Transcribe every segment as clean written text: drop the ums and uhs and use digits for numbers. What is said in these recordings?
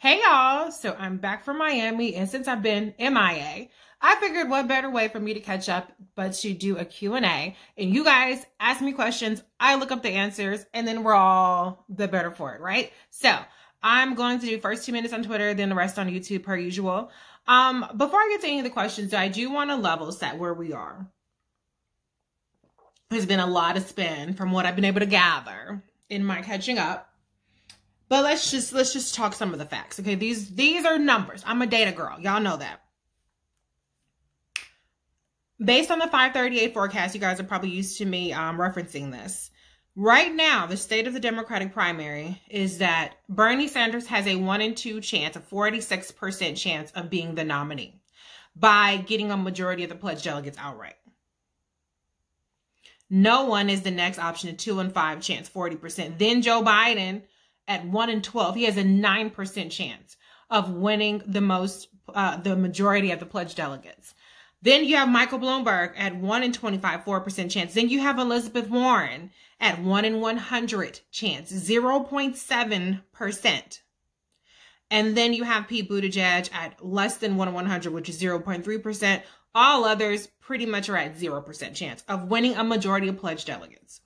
Hey y'all, so I'm back from Miami, and since I've been MIA, I figured what better way for me to catch up but to do a Q&A, and you guys ask me questions, I look up the answers, and then we're all the better for it, right? So I'm going to do first 2 minutes on Twitter, then the rest on YouTube per usual. Before I get to any of the questions, I do want to level set where we are. There's been a lot of spin from what I've been able to gather in my catching up. But let's just talk some of the facts. Okay, these are numbers. I'm a data girl. Y'all know that. Based on the 538 forecast, you guys are probably used to me referencing this. Right now, the state of the Democratic primary is that Bernie Sanders has a 1 in 2 chance, a 46% chance of being the nominee by getting a majority of the pledged delegates outright. No one is the next option, a 2 in 5 chance, 40%. Then Joe Biden at 1 in 12, he has a 9% chance of winning the majority of the pledged delegates. Then you have Michael Bloomberg at 1 in 25, 4% chance. Then you have Elizabeth Warren at 1 in 100 chance, 0.7%. And then you have Pete Buttigieg at less than 1 in 100, which is 0.3%. All others pretty much are at 0% chance of winning a majority of pledged delegates.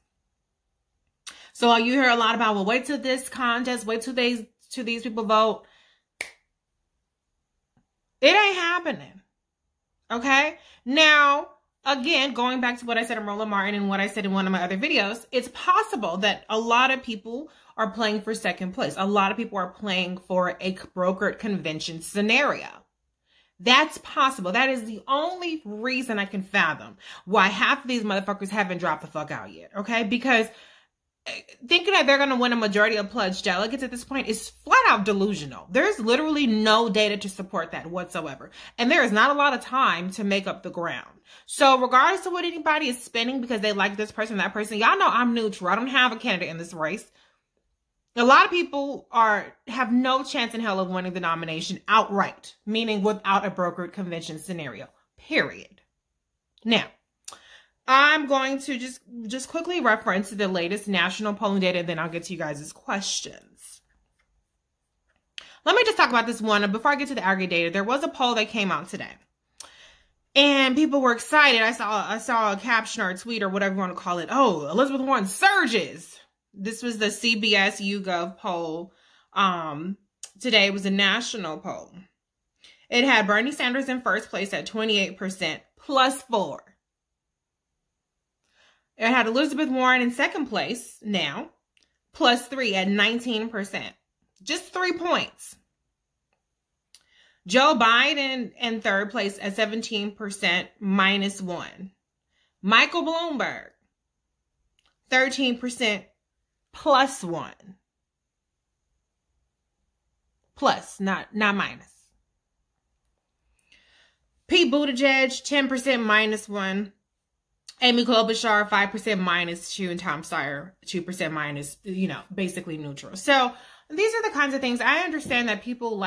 So you hear a lot about, well, wait till this contest, wait till these people vote. It ain't happening. Okay? Now, again, going back to what I said in Roland Martin and what I said in one of my other videos, it's possible that a lot of people are playing for second place. A lot of people are playing for a brokered convention scenario. That's possible. That is the only reason I can fathom why half of these motherfuckers haven't dropped the fuck out yet. Okay? Because thinking that they're going to win a majority of pledged delegates at this point is flat out delusional. There's literally no data to support that whatsoever. And there is not a lot of time to make up the ground. So regardless of what anybody is spinning because they like this person, that person, y'all know I'm neutral. I don't have a candidate in this race. A lot of people have no chance in hell of winning the nomination outright, meaning without a brokered convention scenario, period. Now, I'm going to just quickly reference the latest national polling data, and then I'll get to you guys' questions. Let me just talk about this one. Before I get to the aggregate data, there was a poll that came out today. And people were excited. I saw a caption or a tweet or whatever you want to call it. Oh, Elizabeth Warren surges. This was the CBS YouGov poll. Today was a national poll. It had Bernie Sanders in first place at 28% plus 4. It had Elizabeth Warren in second place now, plus 3 at 19%. Just 3 points. Joe Biden in third place at 17%, minus 1. Michael Bloomberg, 13%, plus 1. Plus, not minus. Pete Buttigieg, 10%, minus 1. Amy Klobuchar, 5% minus 2, and Tom Steyer, 2% minus, basically neutral. So these are the kinds of things. I understand that people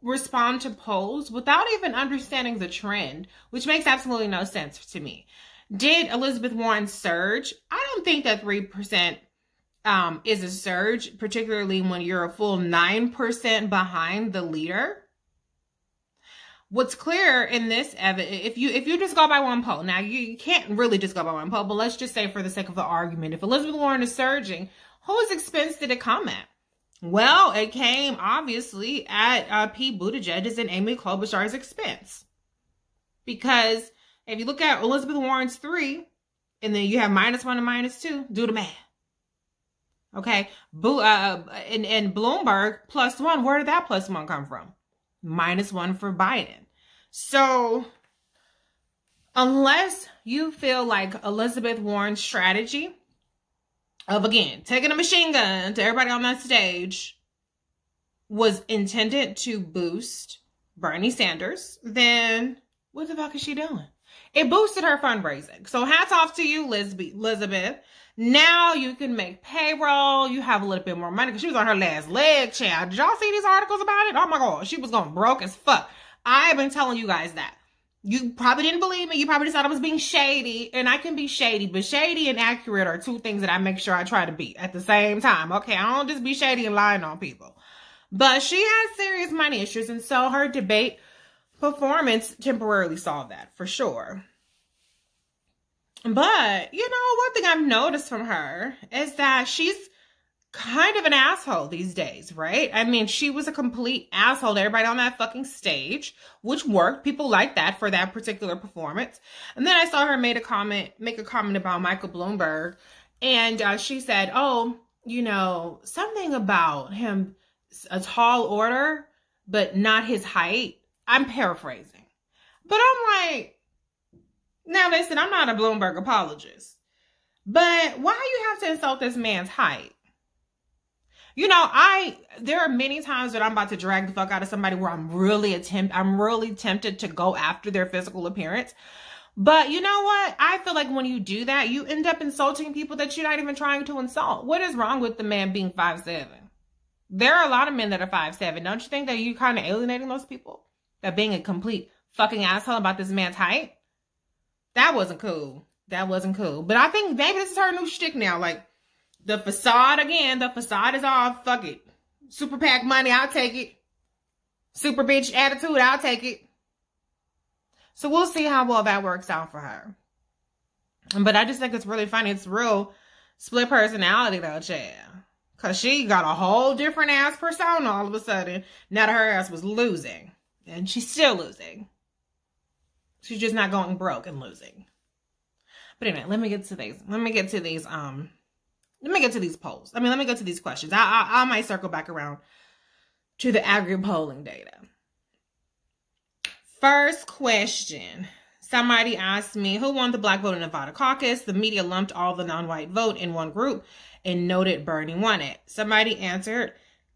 respond to polls without even understanding the trend, which makes absolutely no sense to me. Did Elizabeth Warren surge? I don't think that 3% is a surge, particularly when you're a full 9% behind the leader. What's clear in this evidence, if you just go by one poll, now you can't really just go by one poll, but let's just say for the sake of the argument, if Elizabeth Warren is surging, whose expense did it come at? Well, it came obviously at Pete Buttigieg's and Amy Klobuchar's expense. Because if you look at Elizabeth Warren's 3, and then you have minus 1 and minus 2, do the math. Okay, and Bloomberg plus 1, where did that plus 1 come from? Minus 1 for Biden. So unless you feel like Elizabeth Warren's strategy of, again, taking a machine gun to everybody on that stage was intended to boost Bernie Sanders, then what the fuck is she doing? It boosted her fundraising. So hats off to you, Elizabeth. Now you can make payroll. You have a little bit more money because she was on her last leg, child. Did y'all see these articles about it? Oh my God, she was going broke as fuck. I've been telling you guys that. You probably didn't believe me. You probably just thought I was being shady. And I can be shady, but shady and accurate are two things that I make sure I try to be at the same time. Okay, I don't just be shady and lying on people. But she has serious money issues, and so her debate performance temporarily solved that, for sure. But, you know, one thing I've noticed from her is that she's kind of an asshole these days, right? I mean, she was a complete asshole to everybody on that fucking stage, which worked. People liked that for that particular performance. And then I saw her make a comment about Michael Bloomberg, and she said, oh, you know, something about him, a tall order, but not his height. I'm paraphrasing. But I'm like, now listen, I'm not a Bloomberg apologist, but why do you have to insult this man's height? You know, there are many times that I'm about to drag the fuck out of somebody where I'm really tempted to go after their physical appearance. But you know what? I feel like when you do that, you end up insulting people that you're not even trying to insult. What is wrong with the man being 5'7"? There are a lot of men that are 5'7". Don't you think that you kind of alienating those people? That being a complete fucking asshole about this man's height? That wasn't cool. That wasn't cool. But I think maybe this is her new shtick now. Like, the facade again. The facade is all, fuck it. Super PAC money, I'll take it. Super bitch attitude, I'll take it. So we'll see how well that works out for her. But I just think it's really funny. It's real split personality though, Chad. Because she got a whole different ass persona all of a sudden. Now that her ass was losing. And she's still losing. She's just not going broke and losing. But anyway, let me get to these polls. Let me go to these questions. I might circle back around to the aggregate polling data. First question. Somebody asked me, who won the black vote in Nevada caucus? The media lumped all the non-white vote in one group and noted Bernie won it. Somebody answered,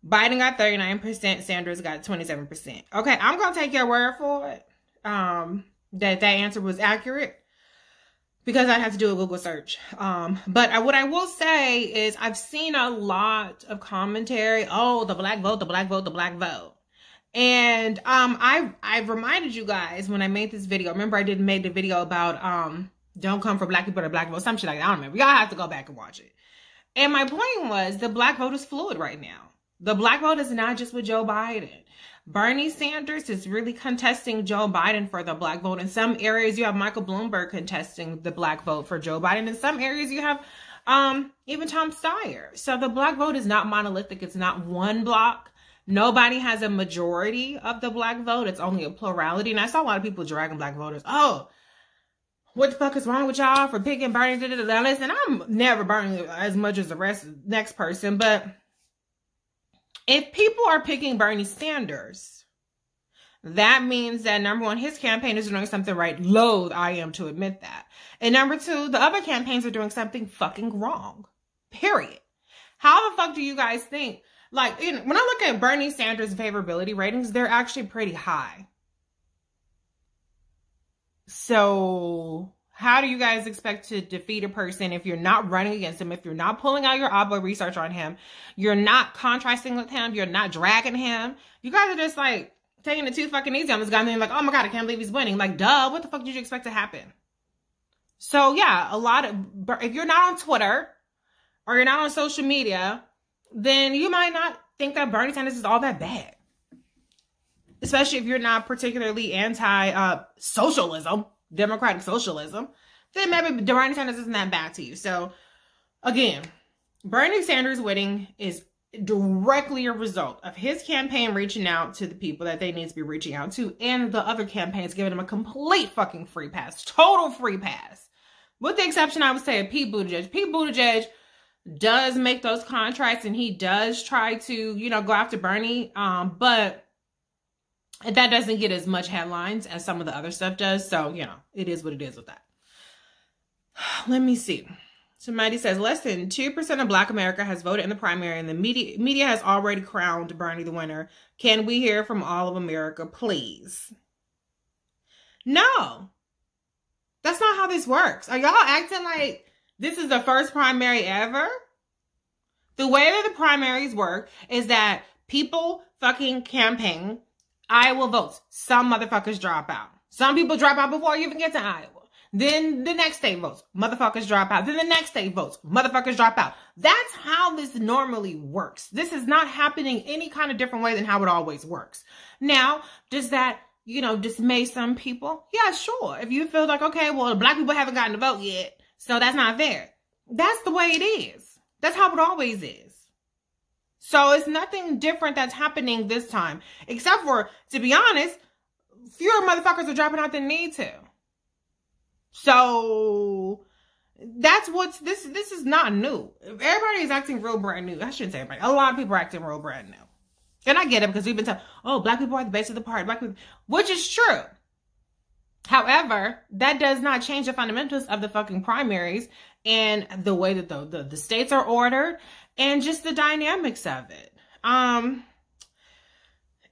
Biden got 39%, Sanders got 27%. Okay, I'm going to take your word for it. That answer was accurate, because I'd have to do a Google search. But what I will say is I've seen a lot of commentary. Oh, the black vote, the black vote, the black vote. And I've reminded you guys when I made this video. Remember, I did make the video about don't come for black people to black vote, some shit like that. I don't remember. Y'all have to go back and watch it. And my point was the black vote is fluid right now. The black vote is not just with Joe Biden. Bernie Sanders is really contesting Joe Biden for the black vote. In some areas, you have Michael Bloomberg contesting the black vote for Joe Biden. In some areas, you have even Tom Steyer. So the black vote is not monolithic. It's not one block. Nobody has a majority of the black vote. It's only a plurality. And I saw a lot of people dragging black voters. Oh, what the fuck is wrong with y'all for picking Bernie? Listen, I'm never burning as much as the next person, but if people are picking Bernie Sanders, that means that number one, his campaign is doing something right. Loath I am to admit that. And number two, the other campaigns are doing something fucking wrong. Period. How the fuck do you guys think? Like, when I look at Bernie Sanders' favorability ratings, they're actually pretty high. So how do you guys expect to defeat a person if you're not running against him, if you're not pulling out your ABBA research on him, you're not contrasting with him, you're not dragging him? You guys are just like taking it too fucking easy on this guy and being like, oh my God, I can't believe he's winning. Like, duh, what the fuck did you expect to happen? So yeah, if you're not on Twitter or you're not on social media, then you might not think that Bernie Sanders is all that bad. Especially if you're not particularly anti-socialism, democratic socialism, then maybe Bernie Sanders isn't that bad to you. So again, Bernie Sanders winning is directly a result of his campaign reaching out to the people that they need to be reaching out to, and the other campaigns giving them a complete fucking free pass, total free pass. With the exception, I would say, of Pete Buttigieg. Pete Buttigieg does make those contracts and he does try to, go after Bernie, but that doesn't get as much headlines as some of the other stuff does. So, it is what it is with that. Let me see. Somebody says less than 2% of Black America has voted in the primary and the media has already crowned Bernie the winner. Can we hear from all of America, please? No. That's not how this works. Are y'all acting like this is the first primary ever? The way that the primaries work is that people fucking campaign Iowa votes. Some motherfuckers drop out. Some people drop out before you even get to Iowa. Then the next state votes, motherfuckers drop out. Then the next state votes, motherfuckers drop out. That's how this normally works. This is not happening any kind of different way than how it always works. Now, does that, you know, dismay some people? Yeah, sure. If you feel like, okay, well, black people haven't gotten to vote yet, so that's not fair. That's the way it is. That's how it always is. So it's nothing different that's happening this time, except for, to be honest, fewer motherfuckers are dropping out than need to. So that's what's, this is not new. Everybody is acting real brand new. I shouldn't say everybody. A lot of people are acting real brand new. And I get it because we've been told, oh, black people are the base of the party, black people, which is true. However, that does not change the fundamentals of the fucking primaries and the way that the states are ordered and just the dynamics of it. And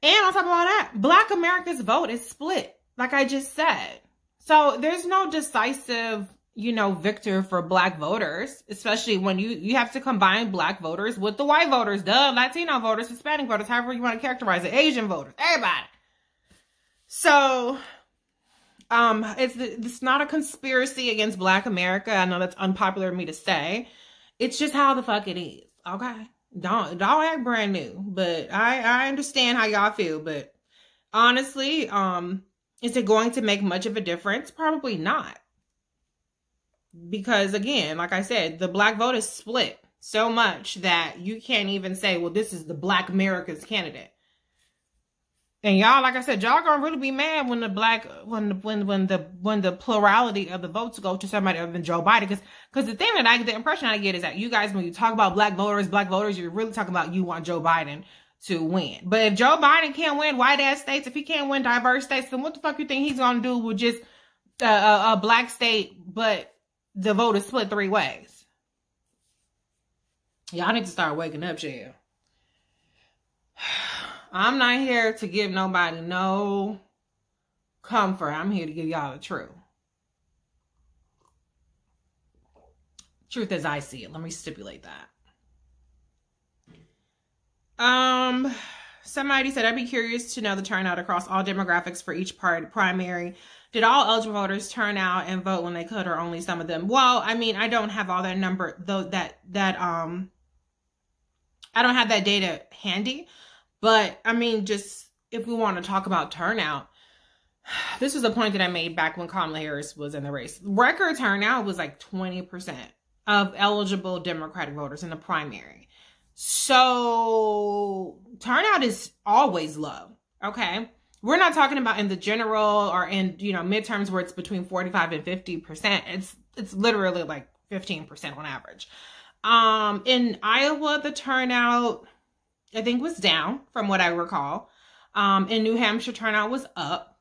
on top of all that, Black America's vote is split, like I just said. So there's no decisive, you know, victor for black voters, especially when you have to combine black voters with the white voters, Latino voters, Hispanic voters, however you want to characterize it, Asian voters, everybody. So it's not a conspiracy against Black America. I know that's unpopular of me to say. It's just how the fuck it is. Okay. Don't act brand new, but I understand how y'all feel, but honestly, is it going to make much of a difference? Probably not. Because again, like I said, the black vote is split so much that you can't even say, well, this is the Black America's candidate. And y'all, like I said, y'all gonna really be mad when the when the plurality of the votes go to somebody other than Joe Biden. Because the thing that the impression I get is that you guys, when you talk about black voters, you're really talking about you want Joe Biden to win. But if Joe Biden can't win white ass states, if he can't win diverse states, then what the fuck you think he's gonna do with just a black state, but the vote is split 3 ways? Y'all need to start waking up, chill. I'm not here to give nobody no comfort. I'm here to give y'all the truth. Truth as I see it. Let me stipulate that. Somebody said, I'd be curious to know the turnout across all demographics for each primary. Did all eligible voters turn out and vote when they could, or only some of them? Well, I mean, I don't have all that number, though, I don't have that data handy. But, I mean, just if we want to talk about turnout, this was a point that I made back when Kamala Harris was in the race. Record turnout was like 20% of eligible Democratic voters in the primary. So, turnout is always low, okay? We're not talking about in the general or in, you know, midterms where it's between 45 and 50%. It's literally like 15% on average. In Iowa, the turnout, I think, was down from what I recall. In New Hampshire, turnout was up.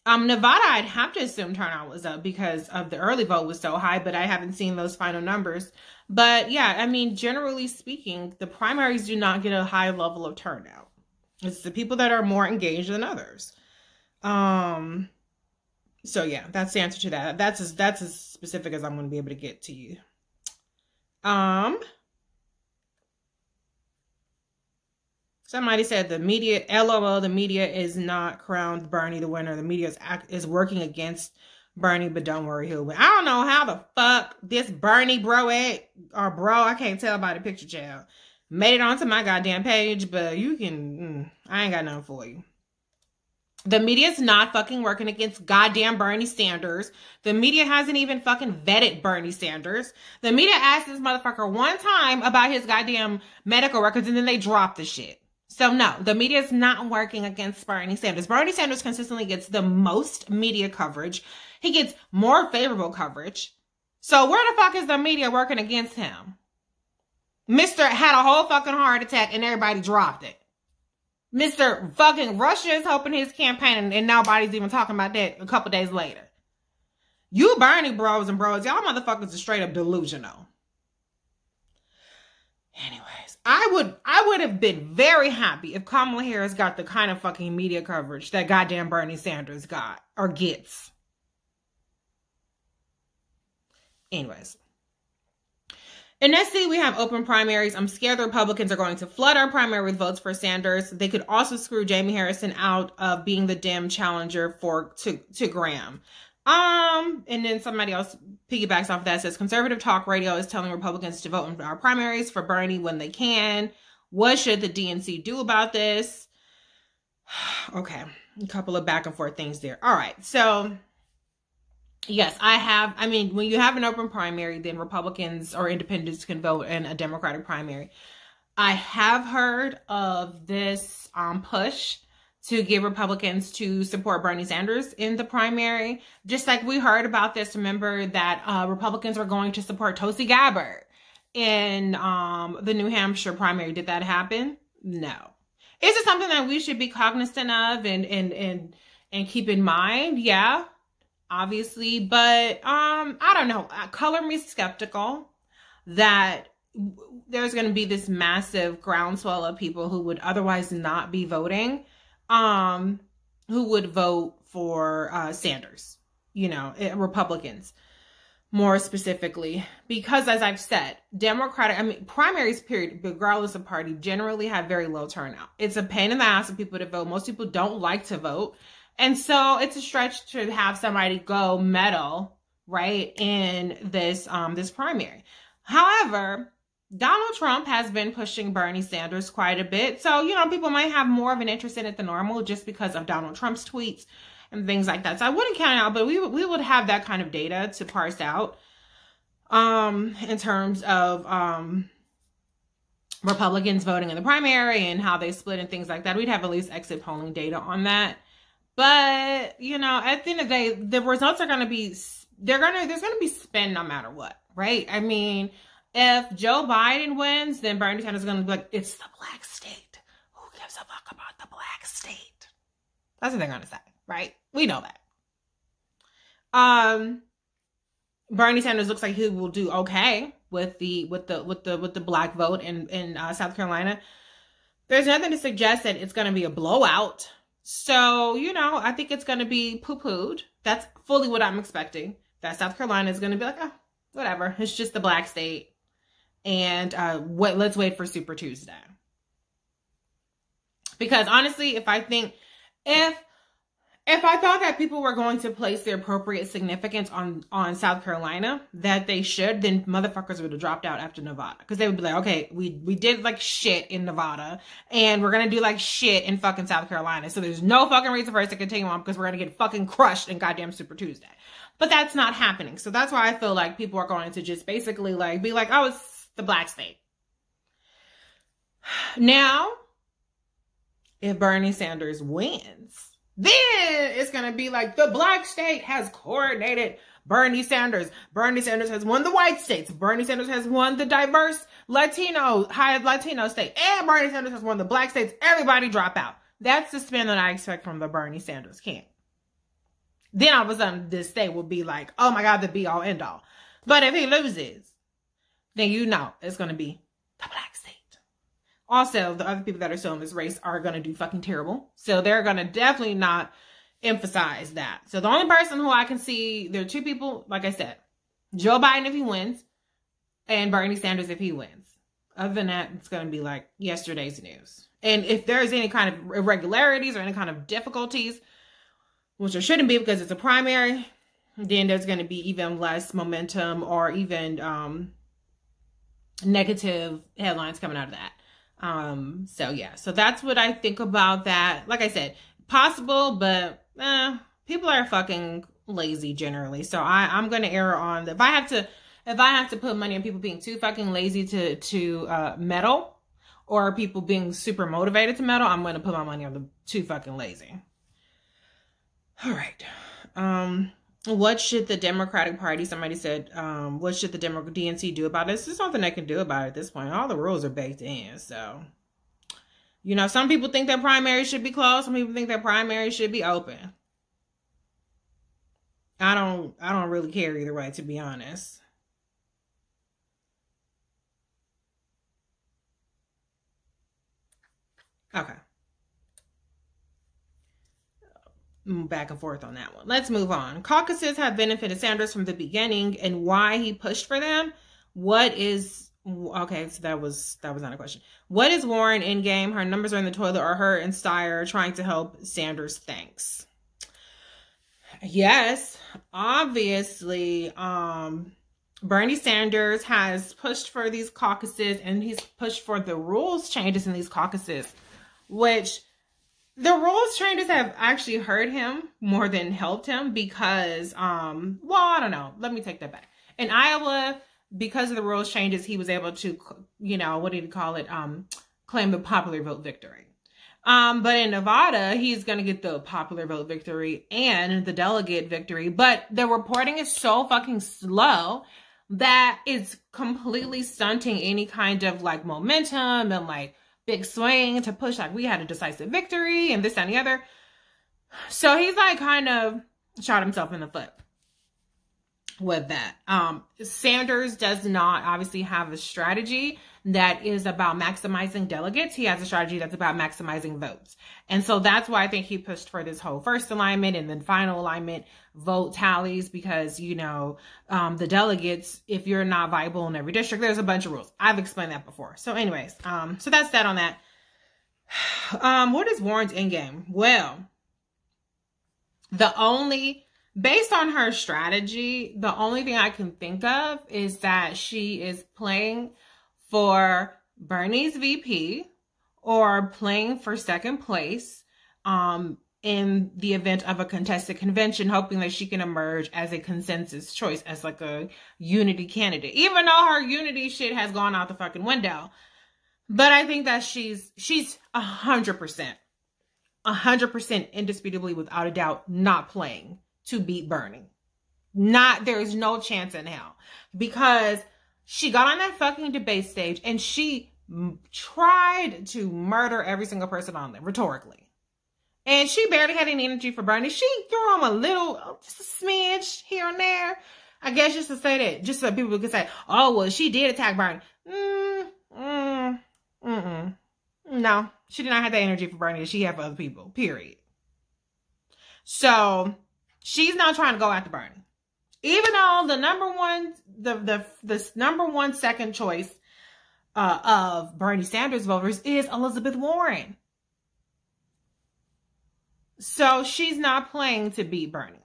Nevada, I'd have to assume turnout was up because of the early vote was so high, but I haven't seen those final numbers. But yeah, I mean, generally speaking, the primaries do not get a high level of turnout. It's the people that are more engaged than others. So yeah, that's the answer to that. That's as specific as I'm going to be able to get to you. Somebody said the media, LOL, the media is not crowned Bernie the winner. The media is working against Bernie, but don't worry, he'll win. I don't know how the fuck this Bernie I can't tell by the picture, child, made it onto my goddamn page, but you can, I ain't got nothing for you. The media is not fucking working against goddamn Bernie Sanders. The media hasn't even fucking vetted Bernie Sanders. The media asked this motherfucker one time about his goddamn medical records and then they dropped the shit. So no, the media is not working against Bernie Sanders. Bernie Sanders consistently gets the most media coverage. He gets more favorable coverage. So where the fuck is the media working against him? Mr. had a whole fucking heart attack and everybody dropped it. Mr. fucking Russia is helping his campaign and nobody's even talking about that a couple days later. You Bernie bros and bros, y'all motherfuckers are straight up delusional. Anyways, I would have been very happy if Kamala Harris got the kind of fucking media coverage that goddamn Bernie Sanders got or gets. Anyways. In SC, we have open primaries. I'm scared the Republicans are going to flood our primary with votes for Sanders. They could also screw Jamie Harrison out of being the Dem challenger to Graham. And then somebody else piggybacks off that, says conservative talk radio is telling Republicans to vote in our primaries for Bernie when they can. What should the DNC do about this? Okay, a couple of back and forth things there. All right, so yes, I mean, when you have an open primary, then Republicans or independents can vote in a Democratic primary. I have heard of this push to get Republicans to support Bernie Sanders in the primary. Just like we heard about this, remember that Republicans were going to support Tulsi Gabbard in the New Hampshire primary. Did that happen? No. Is it something that we should be cognizant of and keep in mind? Yeah, obviously. But I don't know. Color me skeptical that there's going to be this massive groundswell of people who would otherwise not be voting, who would vote for Sanders, you know, Republicans more specifically, because as I've said, primaries period, regardless of party, generally have very low turnout. It's a pain in the ass for people to vote. Most people don't like to vote. And so it's a stretch to have somebody go meddle, right, in this primary. However, Donald Trump has been pushing Bernie Sanders quite a bit. So, you know, people might have more of an interest in it than normal just because of Donald Trump's tweets and things like that. So I wouldn't count it out, but we would have that kind of data to parse out in terms of Republicans voting in the primary and how they split and things like that. We'd have at least exit polling data on that. But, you know, at the end of the day, the results are going to be, there's going to be spin no matter what, right? I mean, if Joe Biden wins, then Bernie Sanders is going to be like, it's the black state. Who gives a fuck about the black state? That's what they're going to say, right? We know that. Bernie Sanders looks like he will do okay with the black vote in South Carolina. There's nothing to suggest that it's going to be a blowout. So, you know, I think it's going to be poo-pooed. That's fully what I'm expecting. That South Carolina is going to be like, oh, whatever. It's just the black state. And let's wait for Super Tuesday. Because honestly, if I thought that people were going to place the appropriate significance on South Carolina, that they should, then motherfuckers would have dropped out after Nevada. Because they would be like, okay, we did like shit in Nevada, and we're going to do like shit in fucking South Carolina. So there's no fucking reason for us to continue on because we're going to get fucking crushed in goddamn Super Tuesday. But that's not happening. So that's why I feel like people are going to just basically like be like, oh, it's the black state. Now, if Bernie Sanders wins, then it's going to be like the black state has coordinated Bernie Sanders. Bernie Sanders has won the white states. Bernie Sanders has won the diverse high Latino state. And Bernie Sanders has won the black states. Everybody drop out. That's the spin that I expect from the Bernie Sanders camp. Then all of a sudden this state will be like, oh my God, the be all end all. But if he loses, then you know it's going to be the black state. Also, the other people that are still in this race are going to do fucking terrible. So they're going to definitely not emphasize that. So the only person who I can see, there are two people, like I said, Joe Biden if he wins, and Bernie Sanders if he wins. Other than that, it's going to be like yesterday's news. And if there's any kind of irregularities or any kind of difficulties, which there shouldn't be because it's a primary, then there's going to be even less momentum or even negative headlines coming out of that. So yeah, so that's what I think about that. Like I said, possible, but people are fucking lazy generally. So I'm going to err on the, if I have to put money on people being too fucking lazy to meddle, or people being super motivated to meddle, I'm going to put my money on the too fucking lazy. All right. What should the Democratic Party, somebody said, what should the DNC do about this? There's nothing they can do about it at this point. All the rules are baked in. So, you know, some people think that primaries should be closed. Some people think that primaries should be open. I don't really care either way, to be honest. Okay. Back and forth on that one. Let's move on. Caucuses have benefited Sanders from the beginning, and why he pushed for them. Okay, so that was not a question. What is Warren in game? Her numbers are in the toilet, or her and Steyer trying to help Sanders? Thanks. Yes, obviously, Bernie Sanders has pushed for these caucuses, and he's pushed for the rules changes in these caucuses, which the rules changes have actually hurt him more than helped him because, well, I don't know. Let me take that back. In Iowa, because of the rules changes, he was able to, you know, what did he call it? Claim the popular vote victory. But in Nevada, he's going to get the popular vote victory and the delegate victory. But the reporting is so fucking slow that it's completely stunting any kind of like momentum and like big swing to push like we had a decisive victory and this and the other. So he's like kind of shot himself in the foot with that. Sanders does not obviously have a strategy that is about maximizing delegates. He has a strategy that's about maximizing votes. And so that's why I think he pushed for this whole first alignment and then final alignment vote tallies because, you know, the delegates, if you're not viable in every district, there's a bunch of rules. I've explained that before. So anyways, so that's that on that. What is Warren's endgame? Well, based on her strategy, the only thing I can think of is that she is playing for Bernie's VP or playing for second place in the event of a contested convention, hoping that she can emerge as a consensus choice, as like a unity candidate, even though her unity shit has gone out the fucking window. But I think that she's 100%, indisputably, without a doubt, not playing to beat Bernie. There's no chance in hell, because she got on that fucking debate stage and she tried to murder every single person on there rhetorically. And she barely had any energy for Bernie. She threw him a little, just a smidge here and there. I guess just to say that, just so people could say, oh, well, she did attack Bernie. No, she did not have that energy for Bernie that she had for other people, period. So she's not trying to go after Bernie. Even though the number one second choice of Bernie Sanders voters is Elizabeth Warren. So she's not playing to beat Bernie.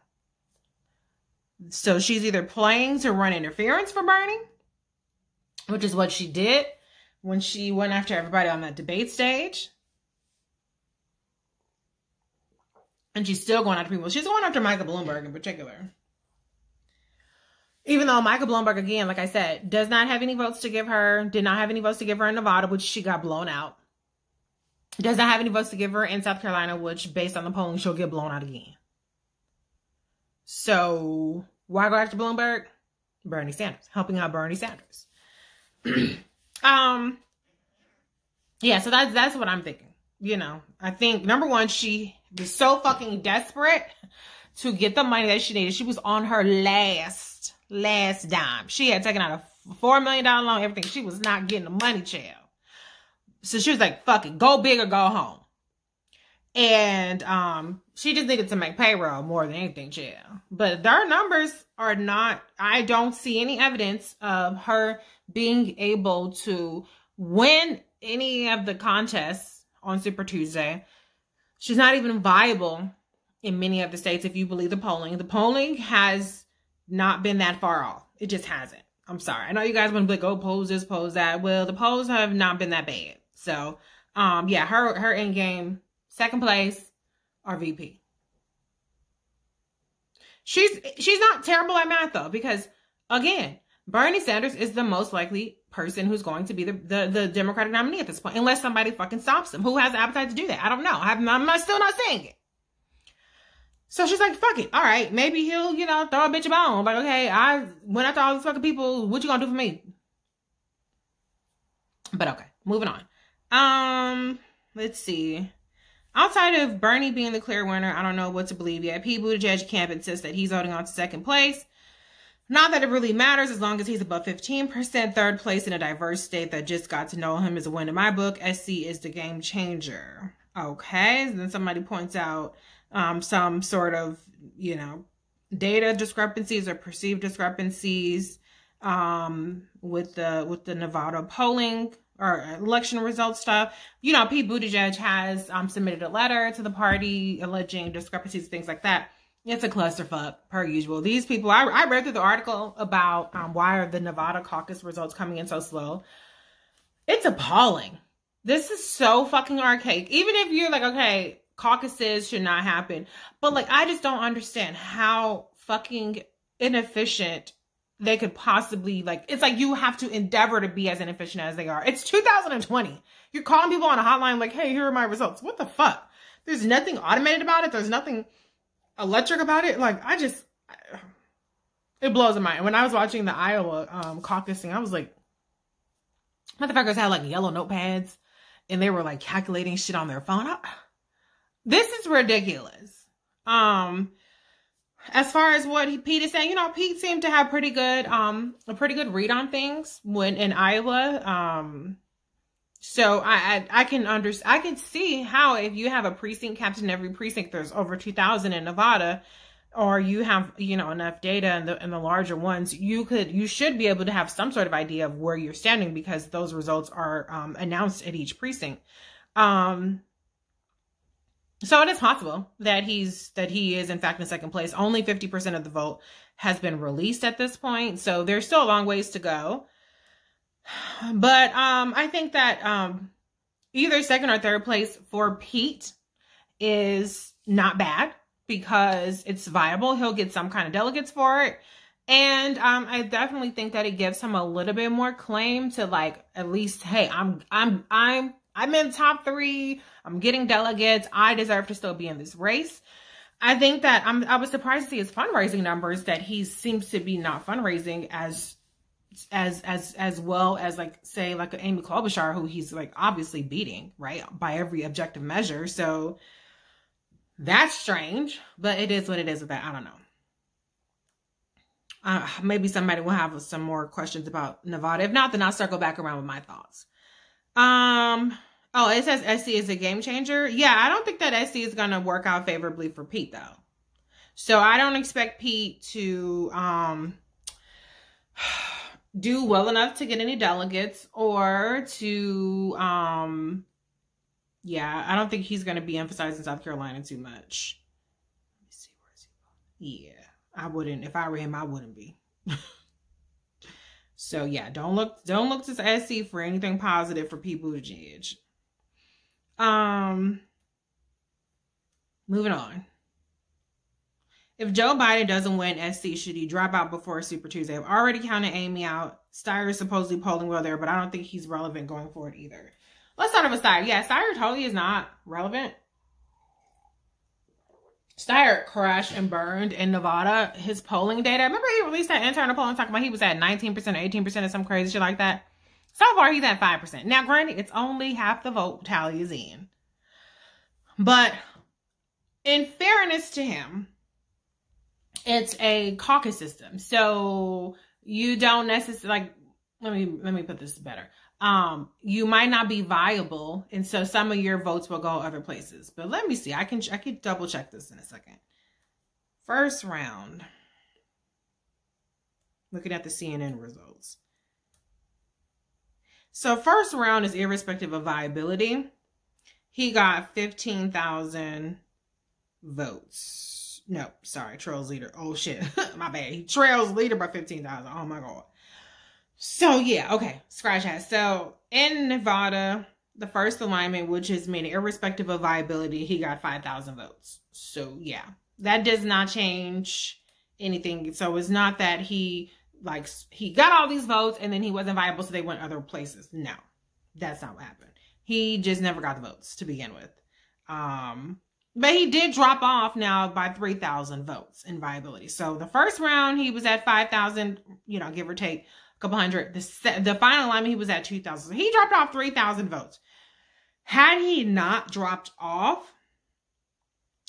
So she's either playing to run interference for Bernie, which is what she did when she went after everybody on that debate stage. And she's still going after people. She's going after Michael Bloomberg in particular. Even though Michael Bloomberg, again, like I said, does not have any votes to give her, did not have any votes to give her in Nevada, which she got blown out. Does not have any votes to give her in South Carolina, which, based on the polling, she'll get blown out again. So, why go after Bloomberg? Bernie Sanders. Helping out Bernie Sanders. Yeah, so that's what I'm thinking. You know, I think, number one, she was so fucking desperate to get the money that she needed. She was on her last dime. She had taken out a $4 million loan, everything. She was not getting the money, child. So she was like, fuck it, go big or go home. And she just needed to make payroll more than anything, child. But their numbers are not, I don't see any evidence of her being able to win any of the contests on Super Tuesday. She's not even viable in many of the states, if you believe the polling. The polling has not been that far off. It just hasn't. I'm sorry. I know you guys want to be like, oh, polls this, polls that. Well, the polls have not been that bad. So, yeah, her end game, second place or VP. She's not terrible at math, though, because, again, Bernie Sanders is the most likely person who's going to be the Democratic nominee at this point, unless somebody fucking stops him. Who has the appetite to do that? I don't know. I'm still not saying it. So she's like, fuck it. All right. Maybe he'll, you know, throw a bitch a bone. Like, okay, I went after all these fucking people. What you gonna do for me? But okay, moving on. Let's see. Outside of Bernie being the clear winner, I don't know what to believe yet. Pete Buttigieg camp insists that he's holding on to second place. Not that it really matters as long as he's above 15%. Third place in a diverse state that just got to know him is a win in my book. SC is the game changer. Okay. Then somebody points out some sort of, you know, data discrepancies or perceived discrepancies with the Nevada polling or election results stuff. You know, Pete Buttigieg has submitted a letter to the party alleging discrepancies, things like that. It's a clusterfuck, per usual. These people, I read through the article about why are the Nevada caucus results coming in so slow. It's appalling. This is so fucking archaic. Even if you're like, okay, caucuses should not happen. But like, I just don't understand how fucking inefficient they could possibly, like, it's like you have to endeavor to be as inefficient as they are. It's 2020. You're calling people on a hotline like, hey, here are my results. What the fuck? There's nothing automated about it. There's nothing electric about it. Like, it blows my mind. When I was watching the Iowa caucusing, I was like, motherfuckers had like yellow notepads and they were like calculating shit on their phone. This is ridiculous. As far as what Pete is saying, you know, Pete seemed to have a pretty good read on things when in Iowa. So I can see how if you have a precinct captain in every precinct, there's over 2,000 in Nevada, or you have, you know, enough data in the larger ones, you should be able to have some sort of idea of where you're standing because those results are announced at each precinct. So it is possible that he is in fact in second place. Only 50% of the vote has been released at this point, so there's still a long ways to go. But I think that either second or third place for Pete is not bad because it's viable. He'll get some kind of delegates for it. And I definitely think that it gives him a little bit more claim to, like, at least, hey, I'm in top 3. I'm getting delegates. I deserve to still be in this race. I think that I was surprised to see his fundraising numbers, that he seems to be not fundraising as well as, like, say, like Amy Klobuchar, who he's like obviously beating, right, by every objective measure. So that's strange, but it is what it is with that. I don't know. Maybe somebody will have some more questions about Nevada. If not, then I'll circle back around with my thoughts. Oh, it says SC is a game changer. Yeah, I don't think that SC is going to work out favorably for Pete, though. So I don't expect Pete to do well enough to get any delegates, or to, yeah, I don't think he's going to be emphasizing South Carolina too much. Let me see, where is he? Yeah, I wouldn't. If I were him, I wouldn't be. So yeah, don't look to SC for anything positive for Pete Buttigieg. Moving on. If Joe Biden doesn't win SC, should he drop out before Super Tuesday? I've already counted Amy out. Steyer is supposedly polling well there, but I don't think he's relevant going forward either. Let's start with Steyer. Yeah, Steyer totally is not relevant. Steyer crashed and burned in Nevada. His polling data. Remember he released that internal polling talking about he was at 19%, 18% or some crazy shit like that? So far, he's at 5%. Now, granted, it's only half the vote tally is in. But in fairness to him, it's a caucus system. So you don't necessarily, like, let me put this better. You might not be viable, and so some of your votes will go other places. But let me see. I can double check this in a second. First round. Looking at the CNN results. So first round is irrespective of viability. He got 15,000 votes. No, sorry, trails leader. Oh shit, my bad. He trails leader by 15,000. Oh my God. So yeah, okay, scratch that. So in Nevada, the first alignment, which is meaning irrespective of viability, he got 5,000 votes. So yeah, that does not change anything. So it's not that he got all these votes and then he wasn't viable, so they went other places. No, that's not what happened. He just never got the votes to begin with. But he did drop off now by 3,000 votes in viability. So the first round, he was at 5,000, you know, give or take a couple hundred. The final alignment, he was at 2,000. So he dropped off 3,000 votes. Had he not dropped off,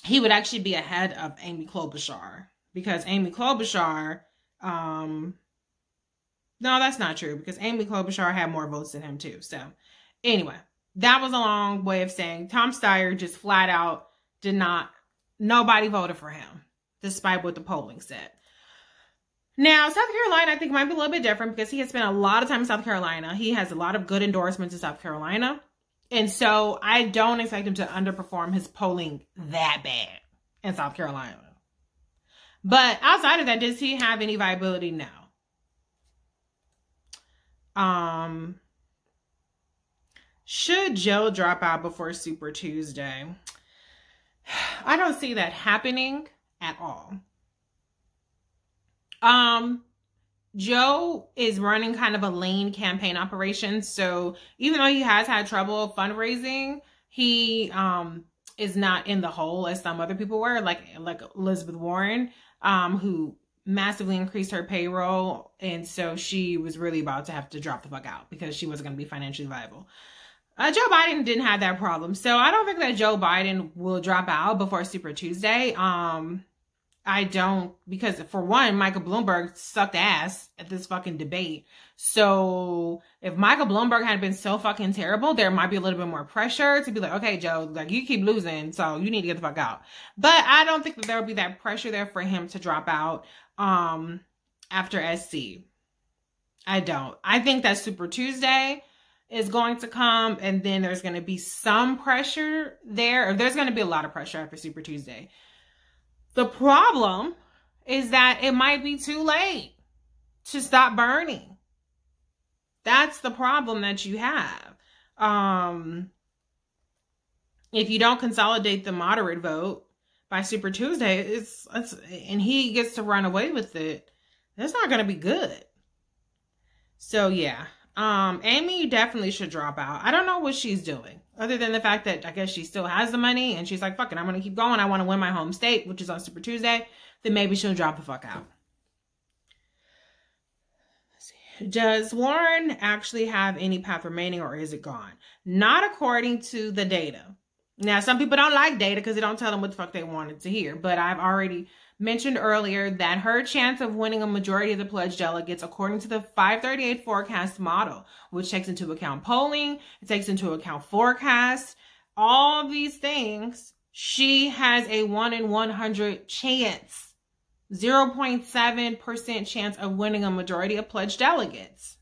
he would actually be ahead of Amy Klobuchar, because Amy Klobuchar, no, that's not true, because Amy Klobuchar had more votes than him too. So anyway, that was a long way of saying Tom Steyer just flat out nobody voted for him, despite what the polling said. Now, South Carolina, I think, might be a little bit different because he has spent a lot of time in South Carolina. He has a lot of good endorsements in South Carolina. And so I don't expect him to underperform his polling that bad in South Carolina. But outside of that, does he have any viability now? Should Joe drop out before Super Tuesday? I don't see that happening at all. Joe is running kind of a lean campaign operation. So even though he has had trouble fundraising, he is not in the hole as some other people were, like Elizabeth Warren, who massively increased her payroll. And so she was really about to have to drop the fuck out because she wasn't going to be financially viable. Joe Biden didn't have that problem. So I don't think that Joe Biden will drop out before Super Tuesday. I don't, because for one, Michael Bloomberg sucked ass at this fucking debate. So if Michael Bloomberg had been so fucking terrible, there might be a little bit more pressure to be like, okay, Joe, like you keep losing, so you need to get the fuck out. But I don't think that there will be that pressure there for him to drop out after SC. I don't. I think that Super Tuesday is going to come, and then there's going to be some pressure there, or there's going to be a lot of pressure after Super Tuesday. The problem is that it might be too late to stop burning. That's the problem that you have. If you don't consolidate the moderate vote by Super Tuesday, and he gets to run away with it, that's not going to be good. So yeah, Amy definitely should drop out. I don't know what she's doing, other than the fact that I guess she still has the money and she's like, fuck it, I'm going to keep going. I want to win my home state, which is on Super Tuesday. Then maybe she'll drop the fuck out. Let's see. Does Warren actually have any path remaining, or is it gone? Not according to the data. Now, some people don't like data because they don't tell them what the fuck they wanted to hear. But I've already mentioned earlier that her chance of winning a majority of the pledged delegates, according to the 538 forecast model, which takes into account polling, it takes into account forecasts, all of these things, she has a 1 in 100 chance, 0.7% chance of winning a majority of pledged delegates.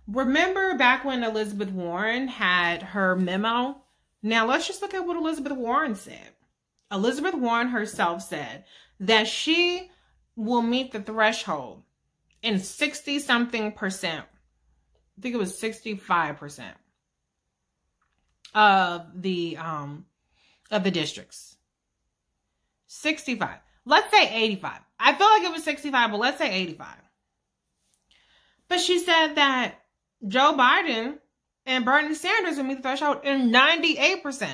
Remember back when Elizabeth Warren had her memo? Now let's just look at what Elizabeth Warren said. Elizabeth Warren herself said that she will meet the threshold in 60-something%. I think it was 65% of the districts. 65. Let's say 85. I feel like it was 65, but let's say 85. But she said that Joe Biden and Bernie Sanders will meet the threshold in 98%.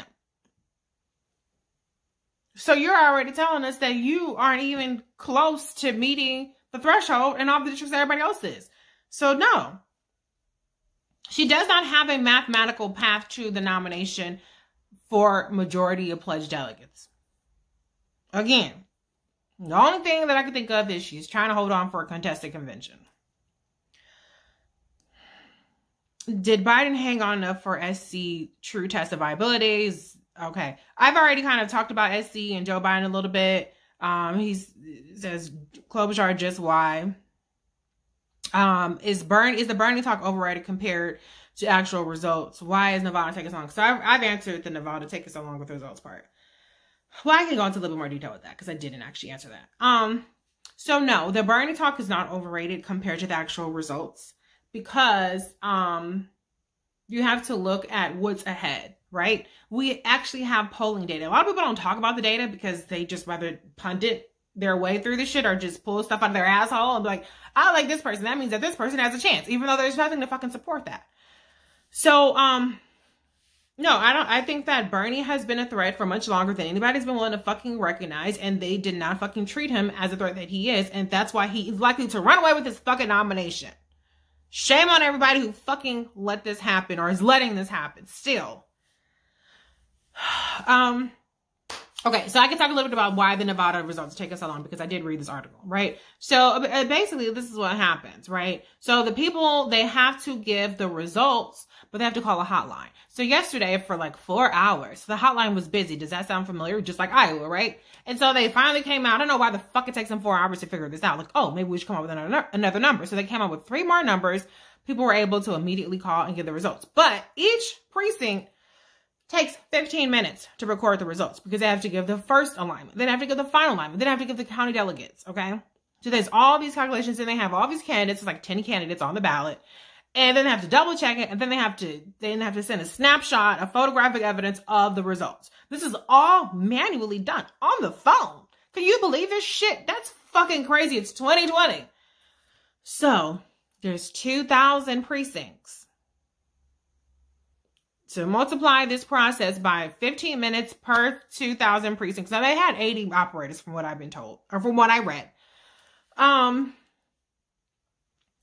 So you're already telling us that you aren't even close to meeting the threshold in all the districts that everybody else is. So no, she does not have a mathematical path to the nomination for majority of pledged delegates. Again, the only thing that I can think of is she's trying to hold on for a contested convention. Did Biden hang on enough for SC true test of viabilities? Okay. I've already kind of talked about SC and Joe Biden a little bit. He says Klobuchar just why. Is the Bernie talk overrated compared to actual results? Why is Nevada taking so long? So I've answered the Nevada taking so long with the results part. Well, I can go into a little bit more detail with that because I didn't actually answer that. So no, the Bernie talk is not overrated compared to the actual results because you have to look at what's ahead, right? We actually have polling data. A lot of people don't talk about the data because they just rather pundit their way through the shit or just pull stuff out of their asshole and be like, I like this person. That means that this person has a chance, even though there's nothing to fucking support that. So, no, I think that Bernie has been a threat for much longer than anybody's been willing to fucking recognize, and they did not fucking treat him as a threat that he is, and that's why he is likely to run away with his fucking nomination. Shame on everybody who fucking let this happen or is letting this happen still. Okay, so I can talk a little bit about why the Nevada results take us so long because I did read this article, right? So basically this is what happens, right? So the people, they have to give the results, but they have to call a hotline. So yesterday for like 4 hours, the hotline was busy. Does that sound familiar? Just like Iowa, right? And so they finally came out. I don't know why the fuck it takes them 4 hours to figure this out. Like, oh, maybe we should come up with another number. So they came up with 3 more numbers. People were able to immediately call and give the results. But each precinct takes 15 minutes to record the results because they have to give the first alignment. Then they have to give the final alignment. Then they have to give the county delegates, okay? So there's all these calculations, and they have all these candidates. It's like 10 candidates on the ballot. And then they have to double check it, and then they have to send a snapshot of photographic evidence of the results. This is all manually done on the phone. Can you believe this shit? That's fucking crazy. It's 2020. So there's 2,000 precincts. To multiply this process by 15 minutes per 2,000 precincts. Now, they had 80 operators from what I've been told, or from what I read. And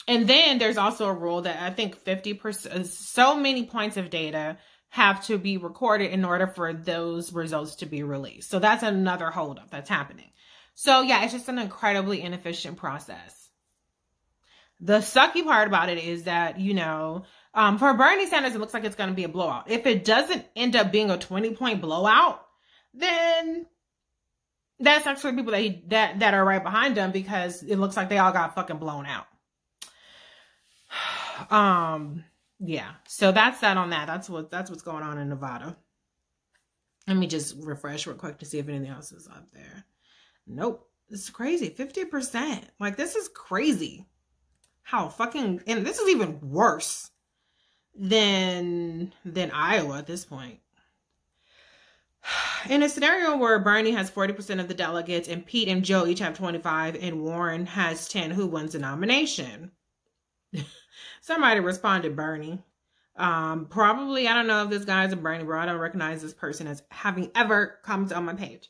then there's also a rule that I think 50%, so many points of data have to be recorded in order for those results to be released. So that's another holdup that's happening. So yeah, it's just an incredibly inefficient process. The sucky part about it is that, you know, for Bernie Sanders, it looks like it's going to be a blowout. If it doesn't end up being a 20-point blowout, then that's actually people that are right behind him, because it looks like they all got fucking blown out. Yeah. So that's that on that. That's what's going on in Nevada. Let me just refresh real quick to see if anything else is up there. Nope. This is crazy. 50%. Like, this is crazy. How fucking, and this is even worse than Iowa at this point. In a scenario where Bernie has 40% of the delegates and Pete and Joe each have 25 and Warren has 10, who wins the nomination? Somebody responded Bernie. Probably, I don't know if this guy's a Bernie bro. I don't recognize this person as having ever come on my page.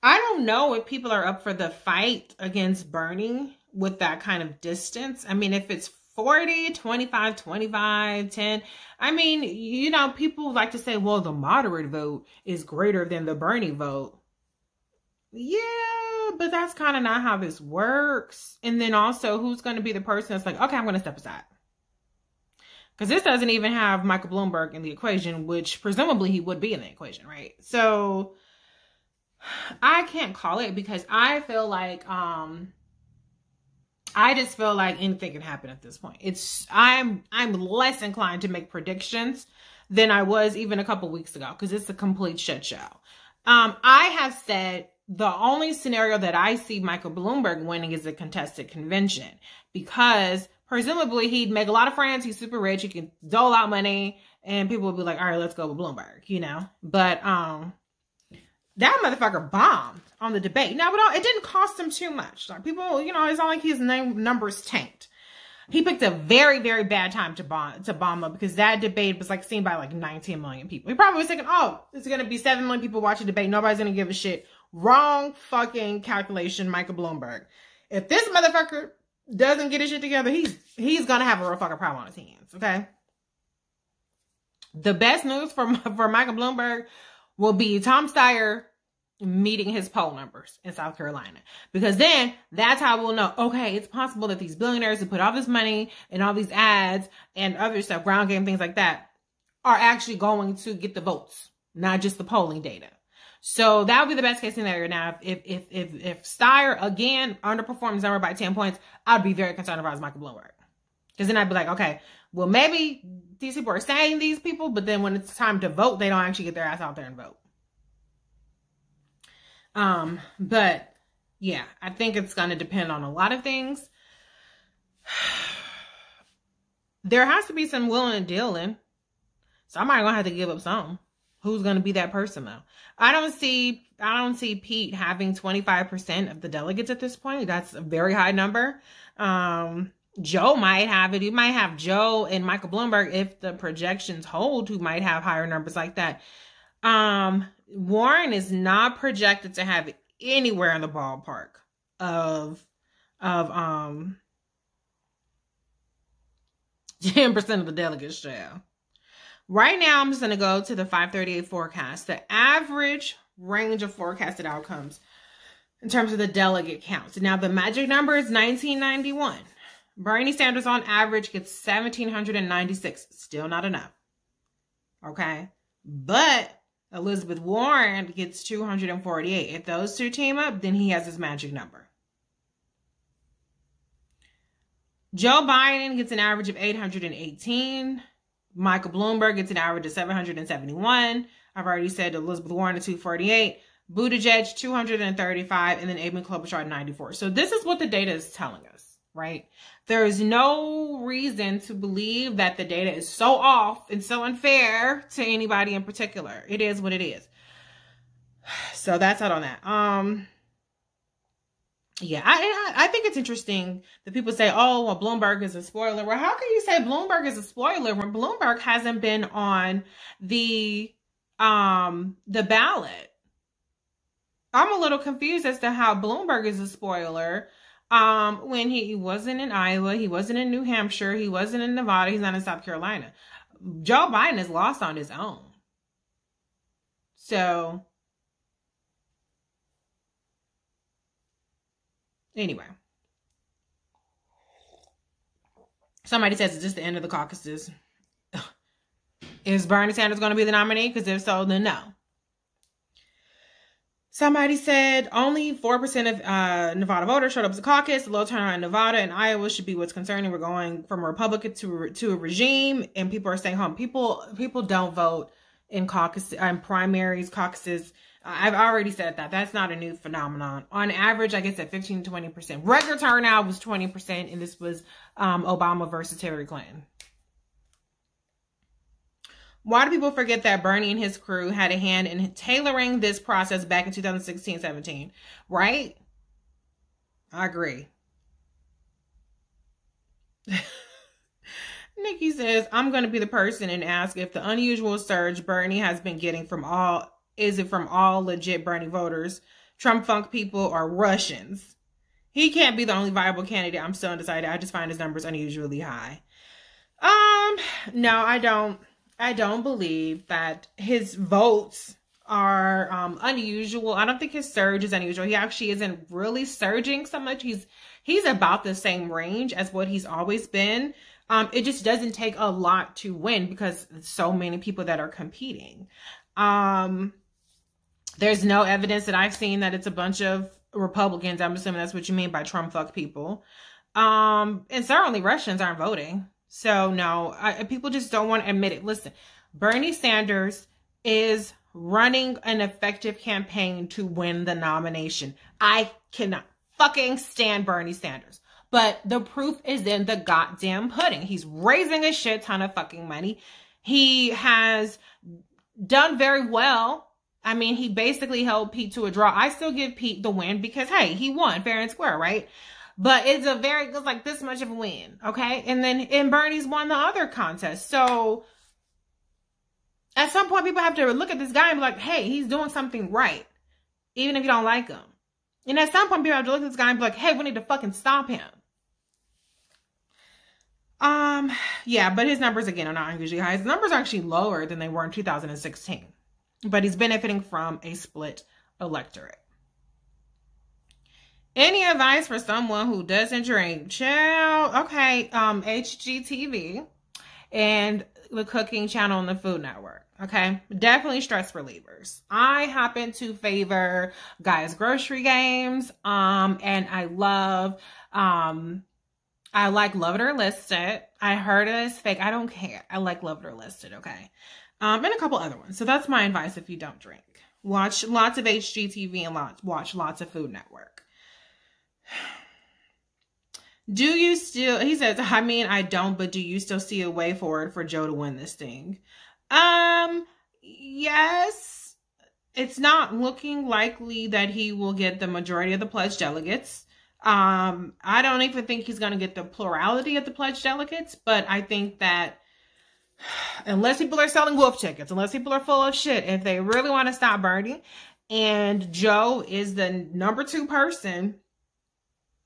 I don't know if people are up for the fight against Bernie with that kind of distance. I mean, if it's 40, 25, 25, 10. I mean, you know, people like to say, well, the moderate vote is greater than the Bernie vote. Yeah, but that's kind of not how this works. And then also, who's going to be the person that's like, okay, I'm going to step aside? Because this doesn't even have Michael Bloomberg in the equation, which presumably he would be in the equation, right? So I can't call it, because I feel like, I just feel like anything can happen at this point. I'm less inclined to make predictions than I was even a couple weeks ago, because it's a complete shit show. I have said the only scenario that I see Michael Bloomberg winning is a contested convention, because presumably he'd make a lot of friends. He's super rich. He can dole out money, and people would be like, all right, let's go with Bloomberg, you know? But that motherfucker bombed on the debate. Now, it didn't cost him too much. Like, people, you know, it's not like his numbers tanked. He picked a very, very bad time to bomb up, because that debate was like seen by like 19 million people. He probably was thinking, oh, there's going to be 7 million people watching the debate. Nobody's going to give a shit. Wrong fucking calculation, Michael Bloomberg. If this motherfucker doesn't get his shit together, he's going to have a real fucking problem on his hands, okay? The best news for Michael Bloomberg will be Tom Steyer meeting his poll numbers in South Carolina. Because then that's how we'll know, okay, it's possible that these billionaires who put all this money and all these ads and other stuff, ground game, things like that, are actually going to get the votes, not just the polling data. So that would be the best case scenario. Now, if Steyer again underperforms number by 10 points, I'd be very concerned if I was Michael Bloomberg. Because then I'd be like, okay, well, maybe these people are saying these people, but then when it's time to vote, they don't actually get their ass out there and vote. But yeah, I think it's going to depend on a lot of things. There has to be some willing and dealing. Somebody's going to have to give up some. Who's going to be that person though? I don't see Pete having 25% of the delegates at this point. That's a very high number. Joe might have it. You might have Joe and Michael Bloomberg, if the projections hold, who might have higher numbers like that. Warren is not projected to have anywhere in the ballpark of 10% of the delegates share. Right now, I'm just going to go to the 538 forecast. The average range of forecasted outcomes in terms of the delegate counts. Now, the magic number is 1991. Bernie Sanders on average gets 1,796. Still not enough. Okay? But Elizabeth Warren gets 248. If those two team up, then he has his magic number. Joe Biden gets an average of 818. Michael Bloomberg gets an average of 771. I've already said Elizabeth Warren at 248. Buttigieg 235, and then Amy Klobuchar 94. So this is what the data is telling us, right? There is no reason to believe that the data is so off and so unfair to anybody in particular. It is what it is. So that's out on that. Yeah, I think it's interesting that people say, oh, well, Bloomberg is a spoiler. Well, how can you say Bloomberg is a spoiler when Bloomberg hasn't been on the ballot? I'm a little confused as to how Bloomberg is a spoiler when he wasn't in Iowa, he wasn't in New Hampshire, he wasn't in Nevada, he's not in South Carolina. Joe Biden is lost on his own. So, anyway. Somebody says it's just the end of the caucuses. Is Bernie Sanders going to be the nominee? Because if so, then no. Somebody said only 4% of Nevada voters showed up to caucus. The low turnout in Nevada and Iowa should be what's concerning. We're going from a Republican to a regime, and people are staying home. People don't vote in caucus and primaries, caucuses. I've already said that. That's not a new phenomenon. On average, I guess at 15 to 20%. Record turnout was 20%, and this was Obama versus Hillary Clinton. Why do people forget that Bernie and his crew had a hand in tailoring this process back in 2016-17? Right? I agree. Nikki says, I'm going to be the person and ask if the unusual surge Bernie has been getting is it from all legit Bernie voters, Trump funk people, or Russians? He can't be the only viable candidate. I'm still undecided. I just find his numbers unusually high. No, I don't believe that his votes are unusual. I don't think his surge is unusual. He actually isn't really surging so much. He's about the same range as what he's always been. It just doesn't take a lot to win because so many people that are competing. There's no evidence that I've seen that it's a bunch of Republicans. I'm assuming that's what you mean by Trump fuck people. And certainly Russians aren't voting. So no, people just don't want to admit it. Listen, Bernie Sanders is running an effective campaign to win the nomination. I cannot fucking stand Bernie Sanders. But the proof is in the goddamn pudding. He's raising a shit ton of fucking money. He has done very well. I mean, he basically held Pete to a draw. I still give Pete the win because, hey, he won fair and square, right? But it's like this much of a win, okay? And Bernie's won the other contest. So at some point, people have to look at this guy and be like, hey, he's doing something right, even if you don't like him. And at some point, people have to look at this guy and be like, hey, we need to fucking stop him. Yeah, but his numbers, again, are not unusually high. His numbers are actually lower than they were in 2016. But he's benefiting from a split electorate. Any advice for someone who doesn't drink? Child. Okay, HGTV and the cooking channel on the Food Network. Okay, definitely stress relievers. I happen to favor Guy's Grocery Games. And I like Love It or Listed. I heard it is fake. I don't care. I like Love It or Listed. Okay. And a couple other ones. So that's my advice if you don't drink. Watch lots of HGTV and watch lots of Food Network. Do you still, he says, I mean, I don't, but do you still see a way forward for Joe to win this thing? Yes. It's not looking likely that he will get the majority of the pledged delegates. I don't even think he's going to get the plurality of the pledged delegates, but I think that unless people are selling wolf tickets, unless people are full of shit, if they really want to stop Bernie and Joe is the number 2 person,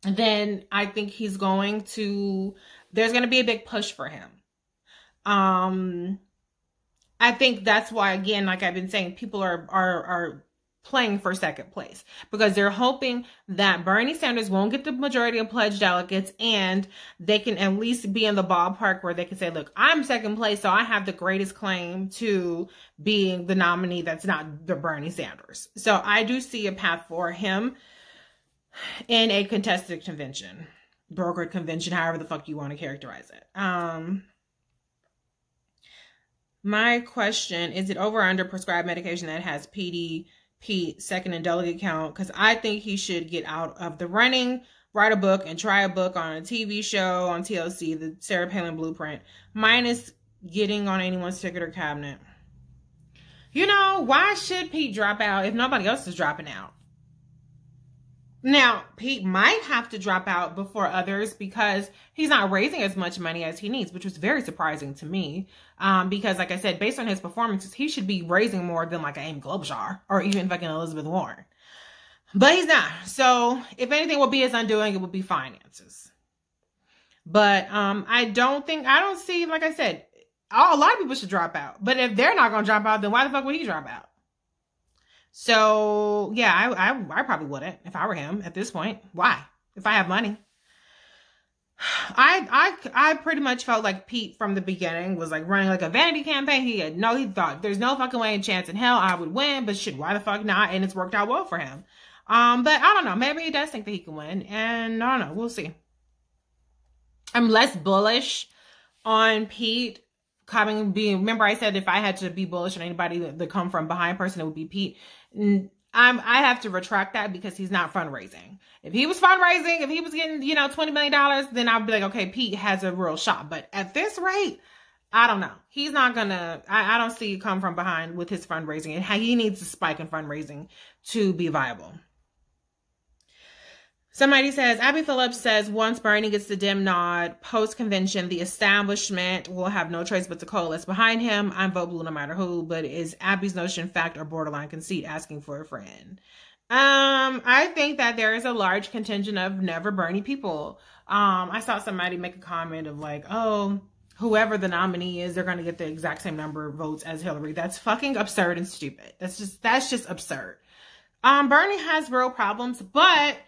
then I think he's going to, there's going to be a big push for him. I think that's why, again, like I've been saying, people are playing for second place because they're hoping that Bernie Sanders won't get the majority of pledged delegates and they can at least be in the ballpark where they can say, look, I'm second place, so I have the greatest claim to being the nominee that's not the Bernie Sanders. So I do see a path for him in a contested convention. brokered convention, however the fuck you want to characterize it. My question, is it over or under prescribed medication that has PDP second in delegate count? Because I think he should get out of the running, write a book, and try a book on a TV show on TLC, the Sarah Palin Blueprint, minus getting on anyone's ticket or cabinet. You know, why should Pete drop out if nobody else is dropping out? Now, Pete might have to drop out before others because he's not raising as much money as he needs, which was very surprising to me. Because, like I said, based on his performances, he should be raising more than like Amy Klobuchar or even fucking Elizabeth Warren. But he's not. So, if anything will be his undoing, it will be finances. But I don't see, like I said, a lot of people should drop out. But if they're not going to drop out, then why the fuck would he drop out? So, yeah, I probably wouldn't if I were him at this point. Why? If I have money. I pretty much felt like Pete from the beginning was like running like a vanity campaign. He thought there's no fucking way in chance in hell I would win, but shit, why the fuck not? And it's worked out well for him. But I don't know. Maybe he does think that he can win. And I don't know. We'll see. I'm less bullish on Pete remember I said if I had to be bullish on anybody that come from behind person, it would be Pete. I have to retract that because he's not fundraising. If he was fundraising, if he was getting, $20 million, then I'd be like, okay, Pete has a real shot. But at this rate, I don't know. He's not gonna, I don't see it come from behind with his fundraising. And he needs a spike in fundraising to be viable. Somebody says, Abby Phillips says, once Bernie gets the Dem nod, post-convention, the establishment will have no choice but to coalesce behind him. I'm vote blue no matter who, but is Abby's notion fact or borderline conceit, asking for a friend? I think that there is a large contingent of never Bernie people. I saw somebody make a comment of like, oh, whoever the nominee is, they're going to get the exact same number of votes as Hillary. That's fucking absurd and stupid. That's just absurd. Bernie has real problems, but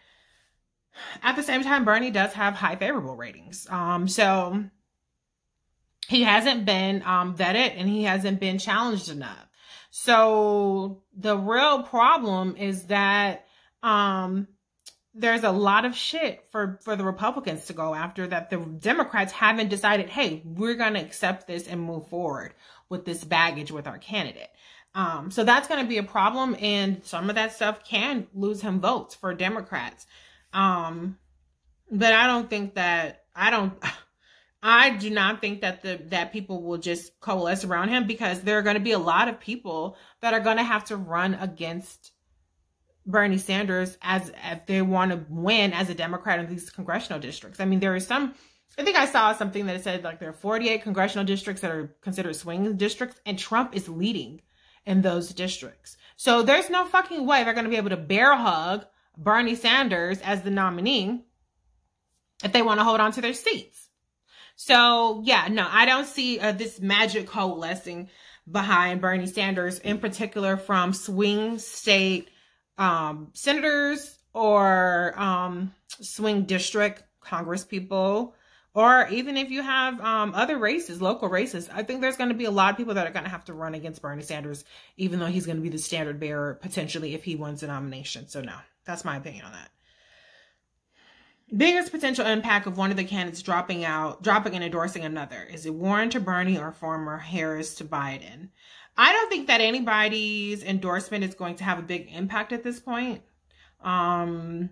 at the same time, Bernie does have high favorable ratings. So he hasn't been vetted and he hasn't been challenged enough. So the real problem is that there's a lot of shit for the Republicans to go after that the Democrats haven't decided, hey, we're going to accept this and move forward with this baggage with our candidate. So that's going to be a problem. And some of that stuff can lose him votes for Democrats. But I don't think that, I do not think that that people will just coalesce around him, because there are going to be a lot of people that are going to have to run against Bernie Sanders if they want to win as a Democrat in these congressional districts. I mean, there is I think I saw something that said like there are 48 congressional districts that are considered swing districts, and Trump is leading in those districts. So there's no fucking way they're going to be able to bear hug Bernie Sanders as the nominee if they want to hold on to their seats. So yeah, no, I don't see this magic coalescing behind Bernie Sanders, in particular from swing state senators or swing district Congress people, or even if you have other races, local races. I think there's going to be a lot of people that are going to have to run against Bernie Sanders, even though he's going to be the standard bearer potentially if he wins the nomination. So no. That's my opinion on that. Biggest potential impact of one of the candidates dropping and endorsing another. Is it Warren to Bernie or former Harris to Biden? I don't think that anybody's endorsement is going to have a big impact at this point. I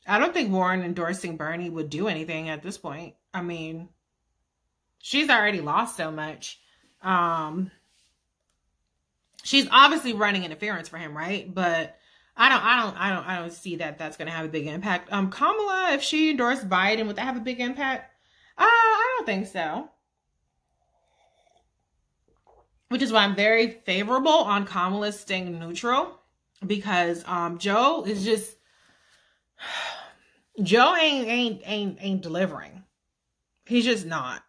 don't think Warren endorsing Bernie would do anything at this point. I mean, she's already lost so much. She's obviously running interference for him, right? But I don't see that that's going to have a big impact. Kamala, if she endorsed Biden, would that have a big impact? I don't think so. Which is why I'm very favorable on Kamala staying neutral, because Joe ain't delivering. He's just not.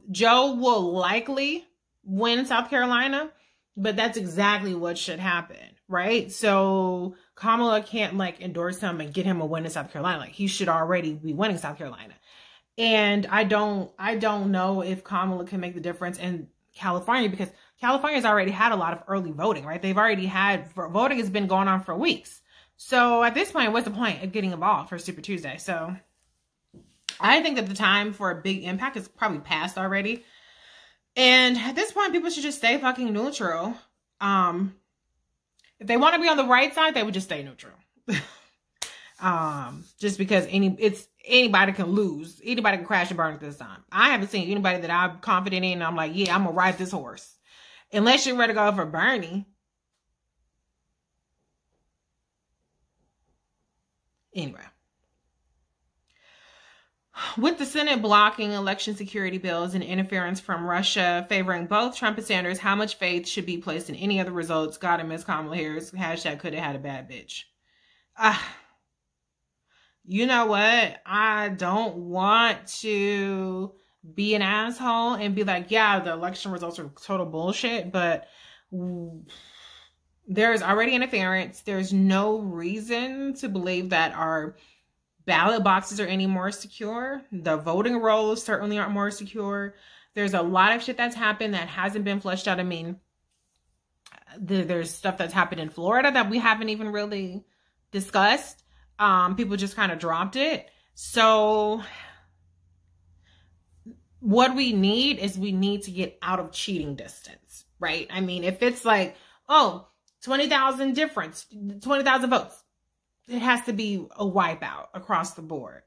Joe will likely win South Carolina, but that's exactly what should happen. Right? So Kamala can't like endorse him and get him a win in South Carolina. Like, he should already be winning South Carolina. And I don't know if Kamala can make the difference in California, because California's already had a lot of early voting, right? They've already had, voting has been going on for weeks. So at this point, what's the point of getting involved for Super Tuesday? So I think that the time for a big impact is probably past already. And at this point, people should just stay fucking neutral. If they want to be on the right side, they would just stay neutral. Just because anybody can lose. Anybody can crash and burn at this time. I haven't seen anybody that I'm confident in and I'm like, yeah, I'm going to ride this horse. Unless you're ready to go for Bernie. Anyway. With the Senate blocking election security bills and interference from Russia favoring both Trump and Sanders, how much faith should be placed in any other results? God and Miss Kamala Harris. Hashtag could have had a bad bitch. You know what? I don't want to be an asshole and be like, yeah, the election results are total bullshit, but there is already interference. There's no reason to believe that our ballot boxes are any more secure. The voting rolls certainly aren't more secure. There's a lot of shit that's happened that hasn't been fleshed out. I mean, there's stuff that's happened in Florida that we haven't even really discussed. People just kind of dropped it. So what we need is we need to get out of cheating distance, right? I mean, if it's like, oh, 20,000 difference, 20,000 votes, it has to be a wipeout across the board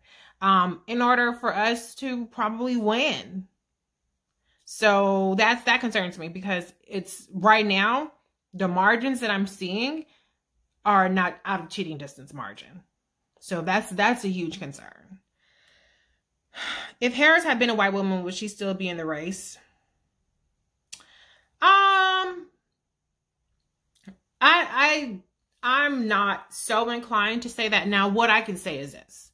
in order for us to probably win. So that concerns me because it's right now, the margins that I'm seeing are not out of cheating distance margin. So that's a huge concern. If Harris had been a white woman, would she still be in the race? I'm not so inclined to say that. Now, what I can say is this.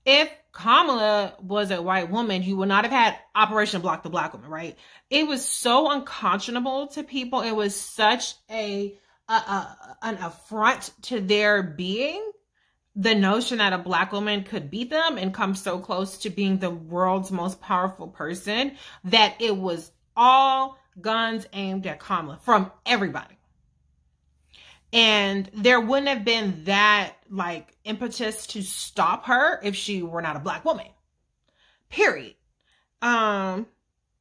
If Kamala was a white woman, you would not have had Operation Block the Black Woman, right? It was so unconscionable to people. It was such an affront to their being. The notion that a black woman could beat them and come so close to being the world's most powerful person that it was all guns aimed at Kamala from everybody. And there wouldn't have been that like impetus to stop her if she were not a black woman. Period.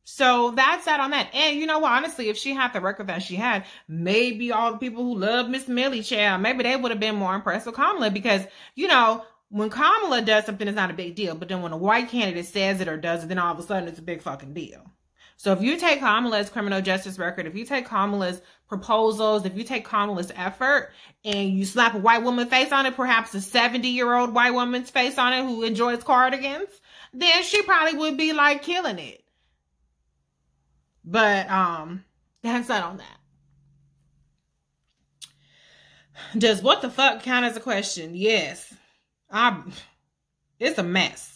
So that's that on that. And you know what? Honestly, if she had the record that she had, maybe all the people who love Miss Millie child, maybe they would have been more impressed with Kamala because, you know, when Kamala does something, it's not a big deal. But then when a white candidate says it or does it, then all of a sudden it's a big fucking deal. So if you take Kamala's criminal justice record, if you take Kamala's proposals, if you take Kamala's effort and you slap a white woman's face on it, perhaps a 70-year-old white woman's face on it who enjoys cardigans, then she probably would be like killing it. But that's not on that. Does what the fuck count as a question? Yes. It's a mess.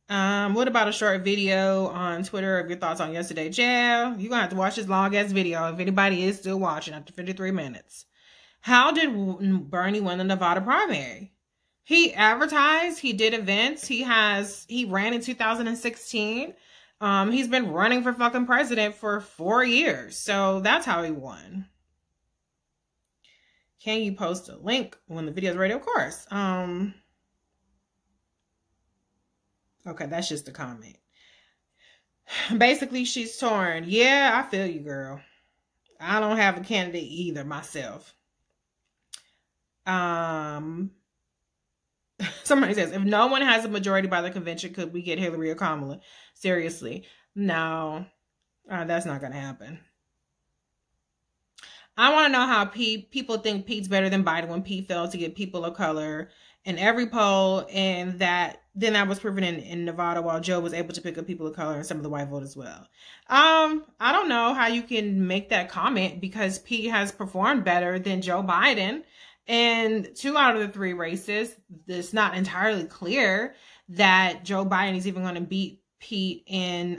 What about a short video on Twitter of your thoughts on yesterday? Yeah, you're gonna have to watch this long ass video if anybody is still watching after 53 minutes. How did Bernie win the Nevada primary? He advertised, he did events, he ran in 2016. He's been running for fucking president for 4 years. So that's how he won. Can you post a link when the video is ready? Of course. Okay, that's just a comment. Basically, she's torn. Yeah, I feel you, girl. I don't have a candidate either myself. Somebody says, if no one has a majority by the convention, could we get Hillary or Kamala? Seriously. No, that's not going to happen. I want to know how people think Pete's better than Biden when Pete failed to get people of color in every poll, and then that was proven in Nevada while Joe was able to pick up people of color and some of the white vote as well. I don't know how you can make that comment because Pete has performed better than Joe Biden in 2 out of the 3 races. It's not entirely clear that Joe Biden is even going to beat Pete in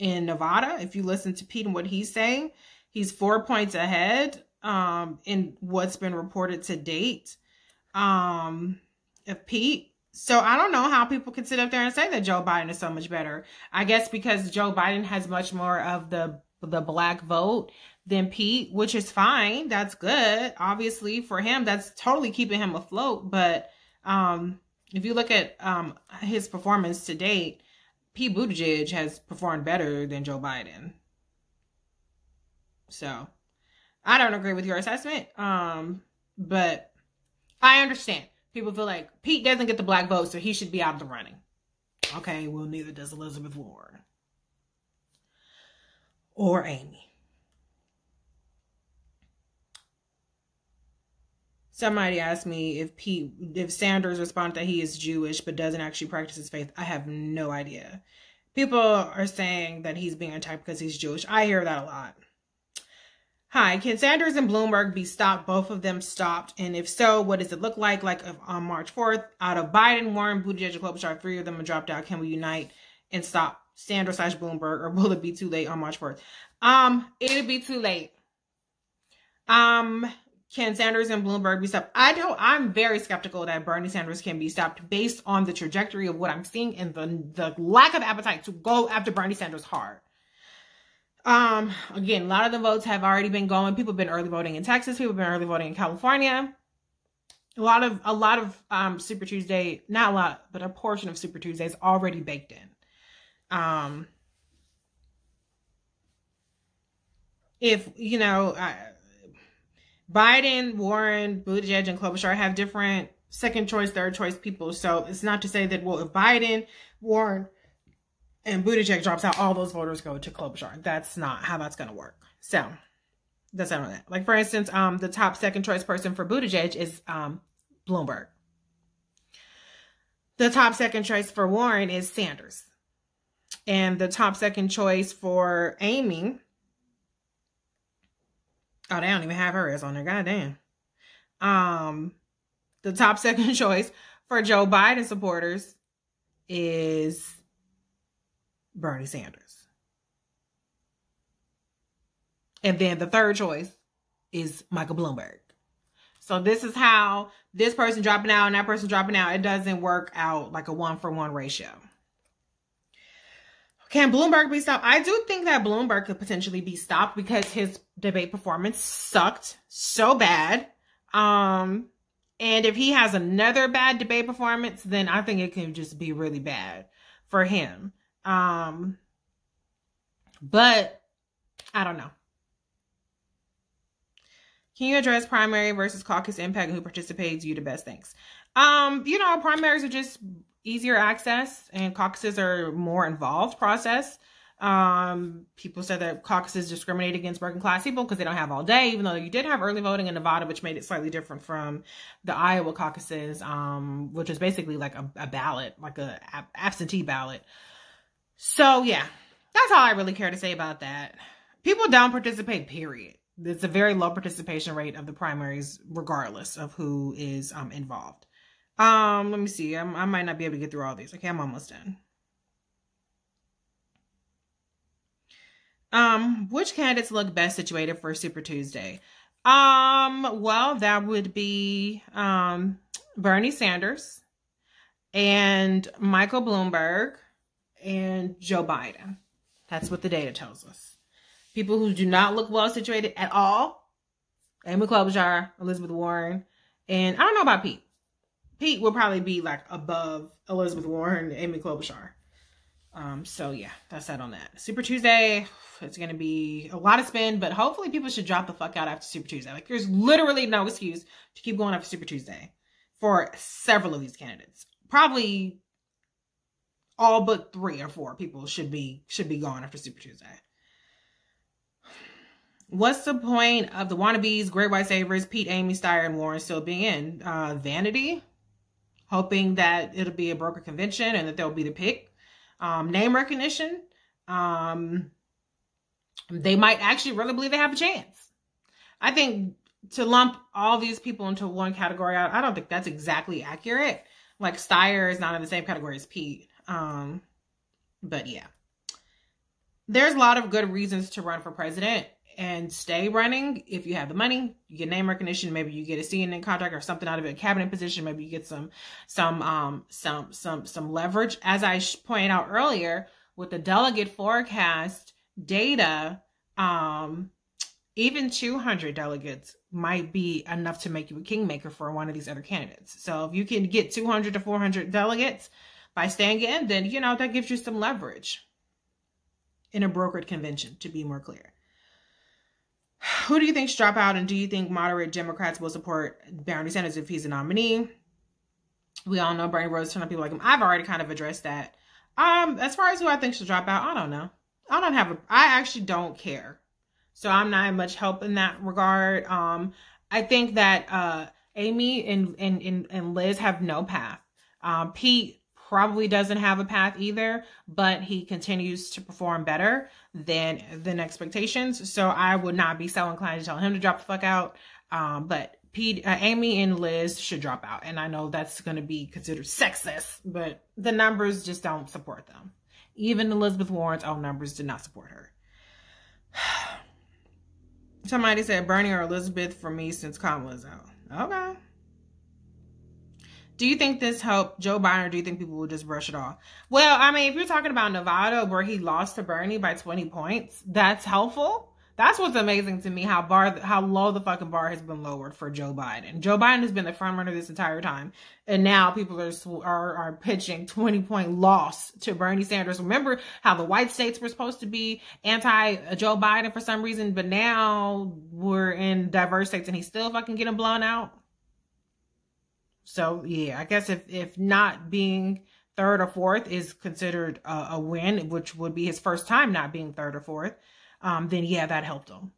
Nevada. If you listen to Pete and what he's saying, he's 4 points ahead in what's been reported to date of Pete. So I don't know how people can sit up there and say that Joe Biden is so much better. I guess because Joe Biden has much more of the black vote than Pete, which is fine. That's good. Obviously for him, that's totally keeping him afloat. But If you look at his performance to date, Pete Buttigieg has performed better than Joe Biden. So I don't agree with your assessment, but I understand. People feel like Pete doesn't get the black vote, so he should be out of the running. Okay, well, neither does Elizabeth Warren or Amy. Somebody asked me if Sanders responded that he is Jewish but doesn't actually practice his faith. I have no idea. People are saying that he's being attacked because he's Jewish. I hear that a lot. Hi, can Sanders and Bloomberg be stopped? Both of them stopped. And if so, what does it look like? Like on March 4th, out of Biden, Warren, Buttigieg, and Klobuchar, 3 of them have dropped out. Can we unite and stop Sanders/Bloomberg, or will it be too late on March 4th? It'll be too late. Can Sanders and Bloomberg be stopped? I'm very skeptical that Bernie Sanders can be stopped based on the trajectory of what I'm seeing and the lack of appetite to go after Bernie Sanders hard. Again, a lot of the votes have already been going. People have been early voting in Texas. People have been early voting in California. A lot of Super Tuesday, not a lot, but a portion of Super Tuesday is already baked in. If, you know, Biden, Warren, Buttigieg, and Klobuchar have different second choice, third choice people. So it's not to say that, well, if Biden, Warren, and Buttigieg drops out, all those voters go to Klobuchar. That's not how that's going to work. So that's not that. Like, for instance, the top second choice person for Buttigieg is Bloomberg. The top second choice for Warren is Sanders. And the top second choice for Amy, oh, they don't even have her as on there. Goddamn. The top second choice for Joe Biden supporters is Bernie Sanders. And then the third choice is Michael Bloomberg. So this is how this person dropping out and that person dropping out, it doesn't work out like a 1-for-1 ratio. Can Bloomberg be stopped? I do think that Bloomberg could potentially be stopped because his debate performance sucked so bad. And if he has another bad debate performance, then I think it can just be really bad for him. But I don't know. Can you address primary versus caucus impact? Who participates? You the best. Thanks. You know, primaries are just easier access and caucuses are more involved process. People said that caucuses discriminate against working class people because they don't have all day, even though you did have early voting in Nevada, which made it slightly different from the Iowa caucuses, which is basically like a ballot, like a absentee ballot. So yeah, that's all I really care to say about that. People don't participate, period. It's a very low participation rate of the primaries, regardless of who is involved. Let me see. I might not be able to get through all these. Okay, I'm almost done. Which candidates look best situated for Super Tuesday? Well, that would be Bernie Sanders and Michael Bloomberg and Joe Biden. That's what the data tells us. People who do not look well situated at all: Amy Klobuchar, Elizabeth Warren, and I don't know about Pete. Pete will probably be like above Elizabeth Warren and Amy Klobuchar. So yeah, that's that on that. Super Tuesday, it's going to be a lot of spin, but hopefully people should drop the fuck out after Super Tuesday. Like, there's literally no excuse to keep going after Super Tuesday for several of these candidates. Probably all but 3 or 4 people should be gone after Super Tuesday. What's the point of the wannabes, Great White Savers, Pete, Amy, Steyer, and Warren still being in? Vanity, hoping that it'll be a broker convention and that they'll be the pick. Name recognition. They might actually really believe they have a chance. I think to lump all these people into one category, I don't think that's exactly accurate. Like, Steyer is not in the same category as Pete. But yeah, there's a lot of good reasons to run for president and stay running. If you have the money, you get name recognition, maybe you get a CNN contract or something out of it, a cabinet position, maybe you get some leverage. As I pointed out earlier, with the delegate forecast data, even 200 delegates might be enough to make you a kingmaker for one of these other candidates. So if you can get 200 to 400 delegates by staying in, then, you know, that gives you some leverage in a brokered convention, to be more clear. Who do you think should drop out, and do you think moderate Democrats will support Bernie Sanders if he's a nominee? We all know Bernie Rose, ton of people like him. I've already kind of addressed that. As far as who I think should drop out, I don't know. I actually don't care. So I'm not much help in that regard. I think that Amy and Liz have no path. Pete probably doesn't have a path either, but he continues to perform better than expectations. So I would not be so inclined to tell him to drop the fuck out. But Amy and Liz should drop out. And I know that's going to be considered sexist, but the numbers just don't support them. Even Elizabeth Warren's own numbers did not support her. Somebody said Bernie or Elizabeth for me since Kamala's out. Okay. Do you think this helped Joe Biden, or do you think people will just brush it off? Well, I mean, if you're talking about Nevada where he lost to Bernie by 20 points, that's helpful. That's what's amazing to me, how low the fucking bar has been lowered for Joe Biden. Joe Biden has been the front runner this entire time. And now people are pitching 20-point loss to Bernie Sanders. Remember how the white states were supposed to be anti-Joe Biden for some reason, but now we're in diverse states and he's still fucking getting blown out. So, yeah, I guess if not being third or fourth is considered a win, which would be his first time not being third or fourth, then yeah, that helped him.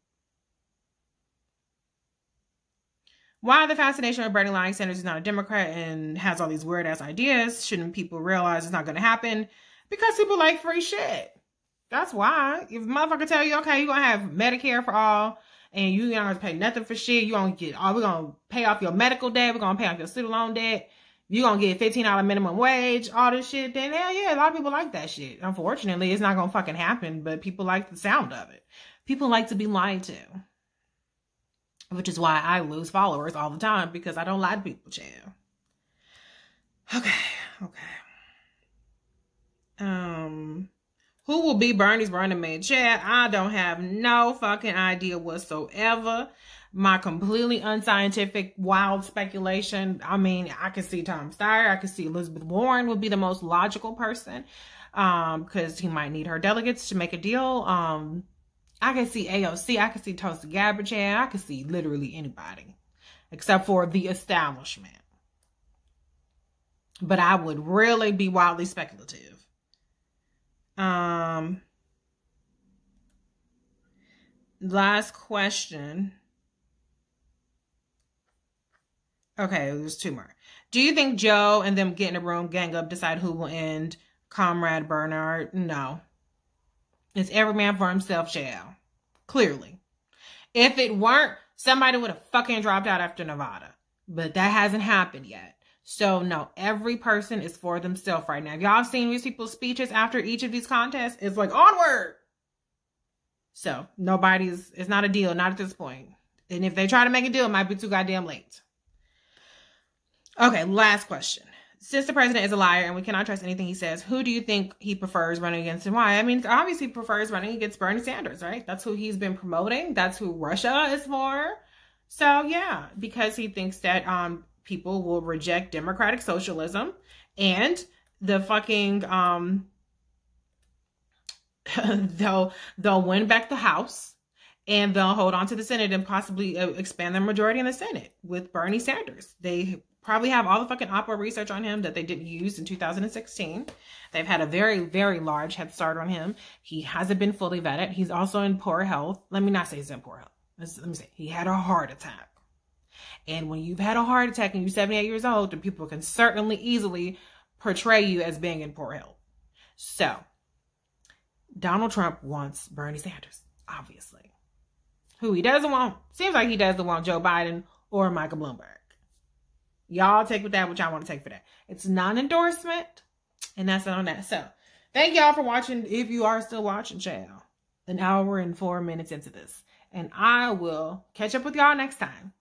Why the fascination with Bernie lying Sanders is not a Democrat and has all these weird ass ideas? Shouldn't people realize it's not going to happen? Because people like free shit. That's why. If a motherfucker tell you, okay, you're going to have Medicare for all, and you don't have to pay nothing for shit, you gonna get we're gonna pay off your medical debt, we're gonna pay off your student loan debt, you're gonna get $15 minimum wage, all this shit, then hell yeah, a lot of people like that shit. Unfortunately, it's not gonna fucking happen, but people like the sound of it. People like to be lied to. Which is why I lose followers all the time, because I don't lie to people, child. Okay. Who will be Bernie's running mate? Chad, I don't have no fucking idea whatsoever. My completely unscientific, wild speculation. I mean, I could see Tom Steyer. I could see Elizabeth Warren would be the most logical person. Because he might need her delegates to make a deal. I could see AOC. I could see Tulsi Gabbard, Chad. I could see literally anybody. Except for the establishment. But I would really be wildly speculative. Last question. Okay, there's two more. Do you think Joe and them get in a room, gang up, decide who will end Comrade Bernard? No. It's every man for himself, shall. Clearly. If it weren't, somebody would have fucking dropped out after Nevada. But that hasn't happened yet. So, no, every person is for themselves right now. If y'all seen these people's speeches after each of these contests, it's like, onward! So, it's not a deal, not at this point. And if they try to make a deal, it might be too goddamn late. Okay, last question. Since the president is a liar and we cannot trust anything he says, who do you think he prefers running against and why? I mean, obviously he prefers running against Bernie Sanders, right? That's who he's been promoting. That's who Russia is for. So, yeah, because he thinks that people will reject democratic socialism and the fucking they'll win back the House and they'll hold on to the Senate and possibly expand their majority in the Senate with Bernie Sanders. They probably have all the fucking Opera research on him that they didn't use in 2016. They've had a very, very large head start on him. He hasn't been fully vetted. He's also in poor health. Let me not say he's in poor health. Let me say he had a heart attack. And when you've had a heart attack and you're 78 years old, then people can certainly easily portray you as being in poor health. So, Donald Trump wants Bernie Sanders, obviously. Who he doesn't want, seems like he doesn't want Joe Biden or Michael Bloomberg. Y'all take with that what y'all want to take for that. It's not an endorsement, and that's it on that. So, thank y'all for watching, if you are still watching, child. An hour and 4 minutes into this. And I will catch up with y'all next time.